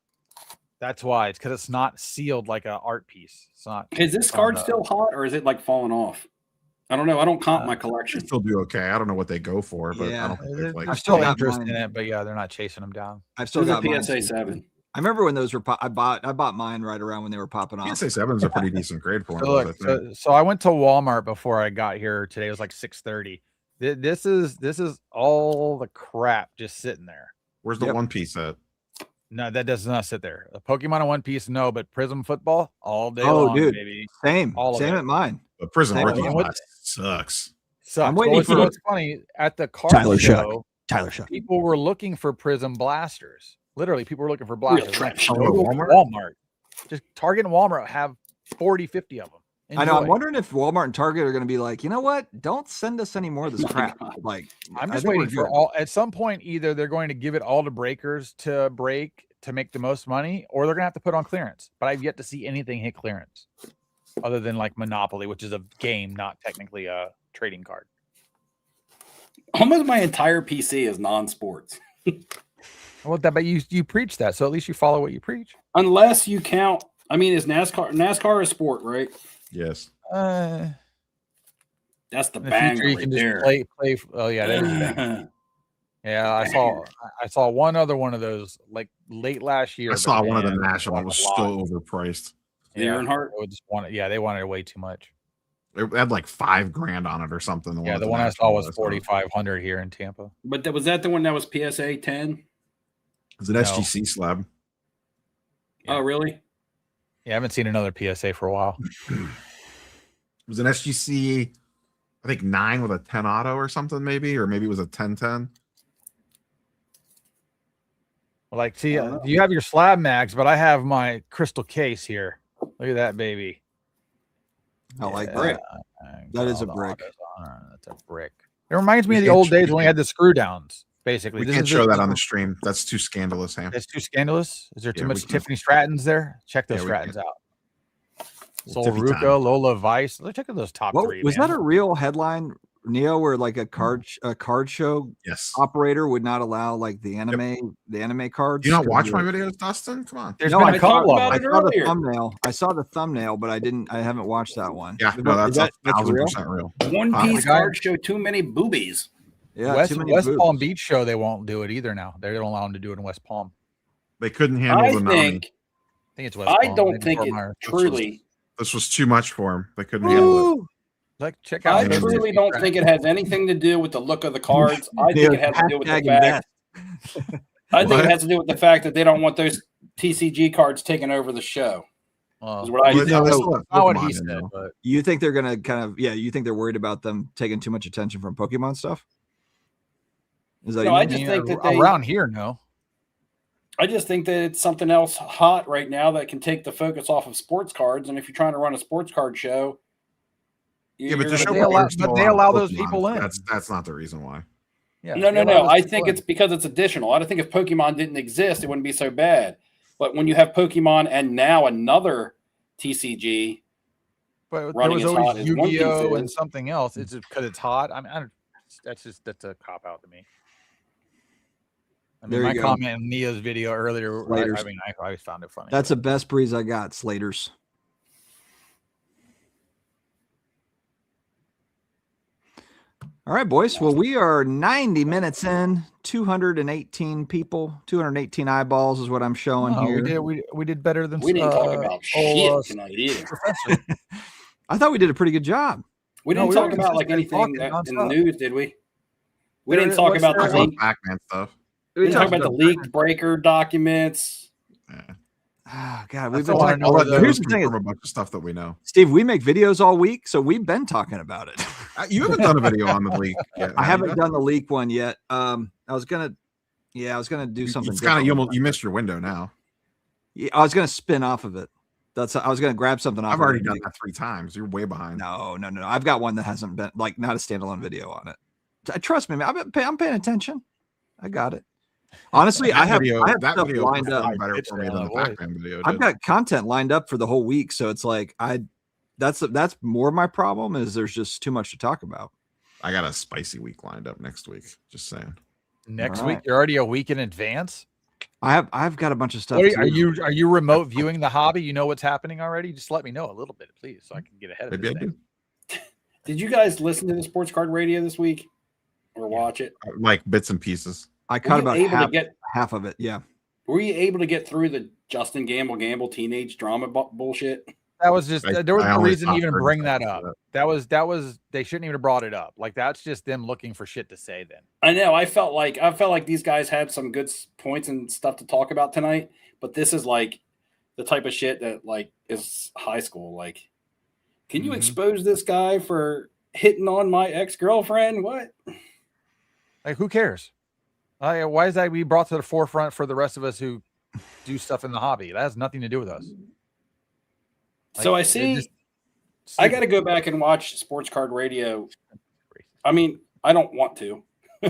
That's why. It's because it's not sealed like an art piece. It's not. Is this card still hot or is it like falling off? I don't know. I don't comp my collection. Still do okay. I don't know what they go for, but yeah. I don't think like. I'm still interested in it, but yeah, they're not chasing them down. I've still got PSA 7. I remember when those were I bought mine right around when they were popping off. PSA 7 is a pretty decent grade for them. So I went to Walmart before I got here today. It was like 6:30. This is all the crap just sitting there. Where's the One Piece at? No, that does not sit there. A Pokemon and One Piece, no, but Prism football all day long, dude, baby. Same at mine. But Prism rookie sucks. I'm waiting for what's funny at the card show. Tyler Shuck. People were looking for Prism blasters. Literally, people were looking for blasters. Walmart. Just Target and Walmart have 40, 50 of them. Enjoy. I know. I'm wondering if Walmart and Target are going to be like, you know what? Don't send us any more of this crap. Like, I'm just waiting for all. At some point, either they're going to give it all to breakers to break to make the most money, or they're going to have to put on clearance. But I've yet to see anything hit clearance, other than like Monopoly, which is a game, not technically a trading card. Almost my entire PC is non-sports. Well, but you preach that, so at least you follow what you preach. Unless you count, I mean, is NASCAR a sport, right? Yes. That's the banger right there. Play. Oh yeah, that is bang. Yeah, I saw one other one of those like late last year. I saw one of the national. It was so overpriced. The Earnhardt. They wanted way too much. It had like $5,000 on it or something. The one I saw was 4,500 here in Tampa. But was that the one that was PSA 10? Is it SGC slab? Yeah. Oh, really? Yeah, I haven't seen another PSA for a while. It was an SGC, I think 9 with a 10 auto or something, maybe, or maybe it was a 10-10. Like, see, you have your slab mags, but I have my crystal case here. Look at that, baby. I like that. That is a brick. That's a brick. It reminds me of the old days when we had the screw downs. Basically, we can't show that on the stream. That's too scandalous, Ham. That's too scandalous. Is there too much Tiffany Strattons there? Check those Strattons out. Sol Ruka, Lola Vice. Let's check out those top 3. Was that a real headline, Neo, where like a card show operator would not allow like the anime cards? Do you not watch my videos, Dustin? Come on. There's been a couple of them. I saw the thumbnail, but I haven't watched that one. Yeah, no, that's 1,000% real. One Piece card show too many boobies. Yeah, West Palm Beach show, they won't do it either now. They don't allow them to do it in West Palm. They couldn't handle the money. I think it's West Palm. I don't think it truly. This was too much for him. They couldn't handle it. Like, check out. I truly don't think it has anything to do with the look of the cards. I think it has to do with the fact. I think it has to do with the fact that they don't want those TCG cards taking over the show. Is what I think. Not what he said, but you think they're gonna kind of you think they're worried about them taking too much attention from Pokemon stuff? Is that I just think that around here, no. I just think that it's something else hot right now that can take the focus off of sports cards. And if you're trying to run a sports card show, but they allow those people in. That's not the reason why. Yeah, no. I think it's because it's additional. I don't think if Pokemon didn't exist, it wouldn't be so bad. But when you have Pokemon and now another TCG, but there was always Yu-Gi-Oh and something else. It's just because it's hot. I mean, that's a cop out to me. I mean, my comment in Nia's video earlier, I always found it funny. That's the best breeze I got, Slaters. All right, boys. Well, we are 90 minutes in, 218 people, 218 eyeballs is what I'm showing here. We did better than we didn't talk about shit tonight either. I thought we did a pretty good job. We didn't talk about like anything in the news, did we? We didn't talk about the leaked Pac-Man stuff. We didn't talk about the leaked breaker documents. Oh, God, we've been talking about here's the thing, a bunch of stuff that we know. Steve, we make videos all week, so we've been talking about it. You haven't done a video on the leak yet. I haven't done the leak one yet. I was gonna do something. It's kind of you missed your window now. Yeah, I was gonna spin off of it. I was gonna grab something off. I've already done that 3 times. You're way behind. No. I've got one that hasn't been not a standalone video on it. Trust me, man. I'm paying attention. I got it. Honestly, I have stuff lined up. Better for me than the Pac-Man video. I've got content lined up for the whole week, so it's like that's more my problem is there's just too much to talk about. I got a spicy week lined up next week. Just saying. Next week, you're already a week in advance. I've got a bunch of stuff. Are you remote viewing the hobby? You know what's happening already? Just let me know a little bit, please, so I can get ahead of it. Did you guys listen to the Sports Card Radio this week or watch it? Like bits and pieces. I caught about half of it. Yeah. Were you able to get through the Justin Gamble teenage drama bullshit? That was just there was no reason to even bring that up. That was they shouldn't even have brought it up. Like that's just them looking for shit to say then. I know. I felt like these guys had some good points and stuff to talk about tonight, but this is like the type of shit that like is high school. Like, can you expose this guy for hitting on my ex-girlfriend? What? Like, who cares? Why is that we brought to the forefront for the rest of us who do stuff in the hobby? That has nothing to do with us. Like, so I see. I got to go back and watch Sports Card Radio. I mean, I don't want to. I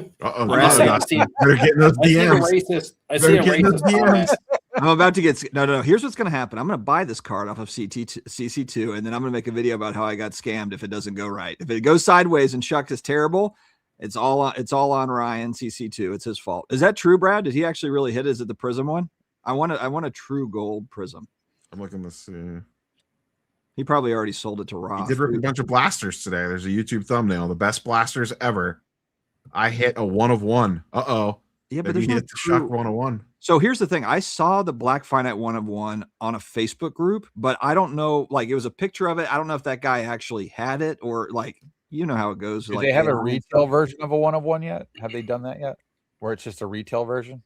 see a racist. I'm about to get no. Here's what's going to happen. I'm going to buy this card off of CC2, and then I'm going to make a video about how I got scammed if it doesn't go right. If it goes sideways and Shuck is terrible, it's all on Ryan CC2. It's his fault. Is that true, Brad? Did he actually really hit it? Is it the Prism one? I want a true gold Prism. I'm looking to see. He probably already sold it to Ross. He did rip a bunch of blasters today. There's a YouTube thumbnail. The best blasters ever. I hit a 1 of 1. Yeah, but there's hit the Shuck 1 of 1. So here's the thing. I saw the Black Finite 1 of 1 on a Facebook group, but I don't know. Like, it was a picture of it. I don't know if that guy actually had it or like, you know how it goes. Do they have a retail version of a 1 of 1 yet? Have they done that yet? Where it's just a retail version?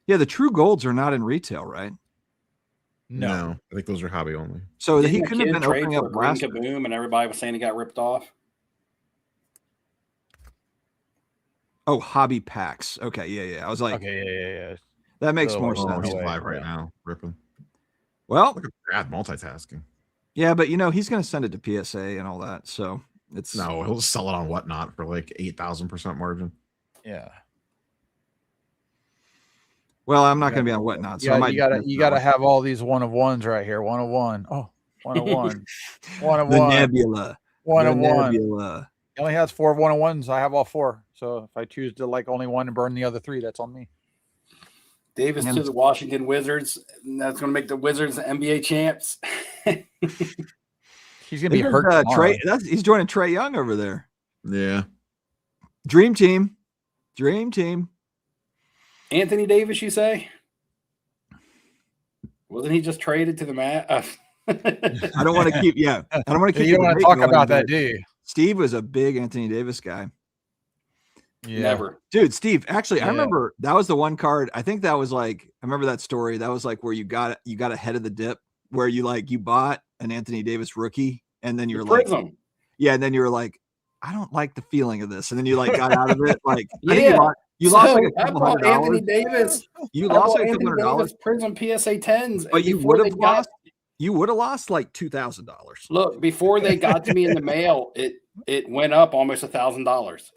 Yeah, the true golds are not in retail, right? No, I think those are hobby only. So he couldn't have been opening up Green Kaboom, and everybody was saying he got ripped off. Oh, hobby packs. Okay, yeah. I was like, yeah. That makes more sense. He's live right now, ripping. Well, look at Brad multitasking. Yeah, but he's going to send it to PSA and all that, so it's he'll sell it on Whatnot for like 8,000% margin. Yeah. Well, I'm not going to be on Whatnot, so you got to have all these 1 of 1s right here. 1 of 1. Oh, 1 of 1. 1 of 1. The Nebula. 1 of 1. Nebula. He only has 4 1 of 1s. I have all 4. So if I choose to like only one and burn the other 3, that's on me. Davis to the Washington Wizards. And that's going to make the Wizards the NBA champs. He's going to be hurt. He's joining Trae Young over there. Yeah. Dream team. Anthony Davis, you say? Wasn't he just traded to the mat? I don't want to keep. Yeah, I don't want to keep. You don't want to talk about that, do you? Steve was a big Anthony Davis guy. Yeah. Never. Dude, Steve, actually, I remember that was the one card. I think that was like, I remember that story. That was like where you got ahead of the dip, where you bought an Anthony Davis rookie, and then you're like, and then you were like, I don't like the feeling of this, and then you got out of it. Like, I think You lost like a I couple bought $100. Anthony Davis. You lost like a couple Anthony $100. Prism PSA 10s. But you would have lost. You would have lost like $2,000. Look, before they got to me in the mail, it went up almost $1,000.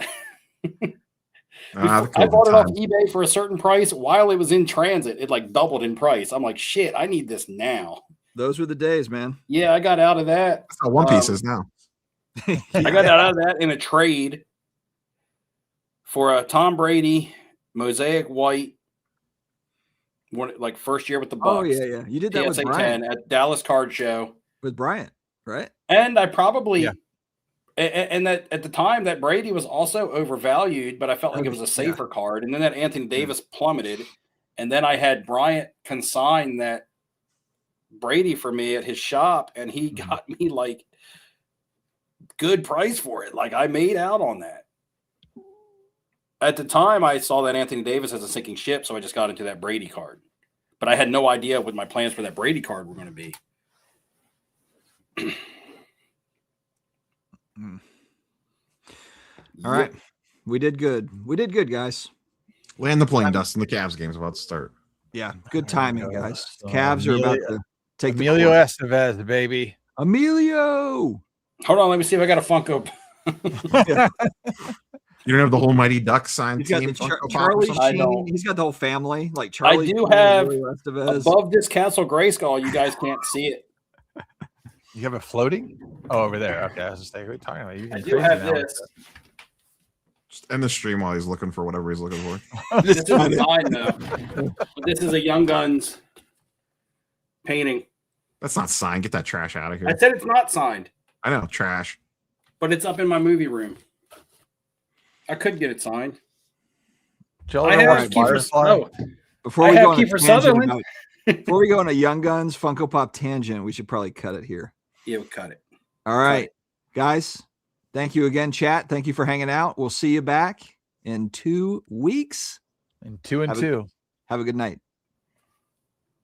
I bought it off eBay for a certain price. While it was in transit, it like doubled in price. I'm like, shit, I need this now. Those were the days, man. Yeah, I got out of that. That's how One Piece is now. I got out of that in a trade for a Tom Brady Mosaic White, like first year with the Bucks. Oh yeah. You did that with Bryant 10 at Dallas Card Show with Bryant, right? And I probably, and that at the time that Brady was also overvalued, but I felt like it was a safer card. And then that Anthony Davis plummeted, and then I had Bryant consign that Brady for me at his shop, and he got me like good price for it. Like I made out on that. At the time, I saw that Anthony Davis as a sinking ship, so I just got into that Brady card. But I had no idea what my plans for that Brady card were going to be. All right. We did good. We did good, guys. Land the plane, Dustin. The Cavs game's about to start. Yeah, good timing, guys. Cavs are about to take Emilio Estevez, baby. Emilio. Hold on, let me see if I got a Funko. You don't have the whole Mighty Ducks signed team. Charlie Sheen. He's got the whole family. Like Charlie. I do have above this Castle Grayskull. You guys can't see it. You have it floating? Oh, over there. Okay, I was just saying, what are you talking about? I do have this. Just end the stream while he's looking for whatever he's looking for. This is mine, though. This is a Young Guns painting. That's not signed. Get that trash out of here. I said it's not signed. I know, trash. But it's up in my movie room. I could get it signed. Joel, I have Kiefer Sutherland. Before we go on a Young Guns Funko Pop tangent, we should probably cut it here. Yeah, we'll cut it. All right, guys. Thank you again, chat. Thank you for hanging out. We'll see you back in 2 weeks. In 2 and 2. Have a good night.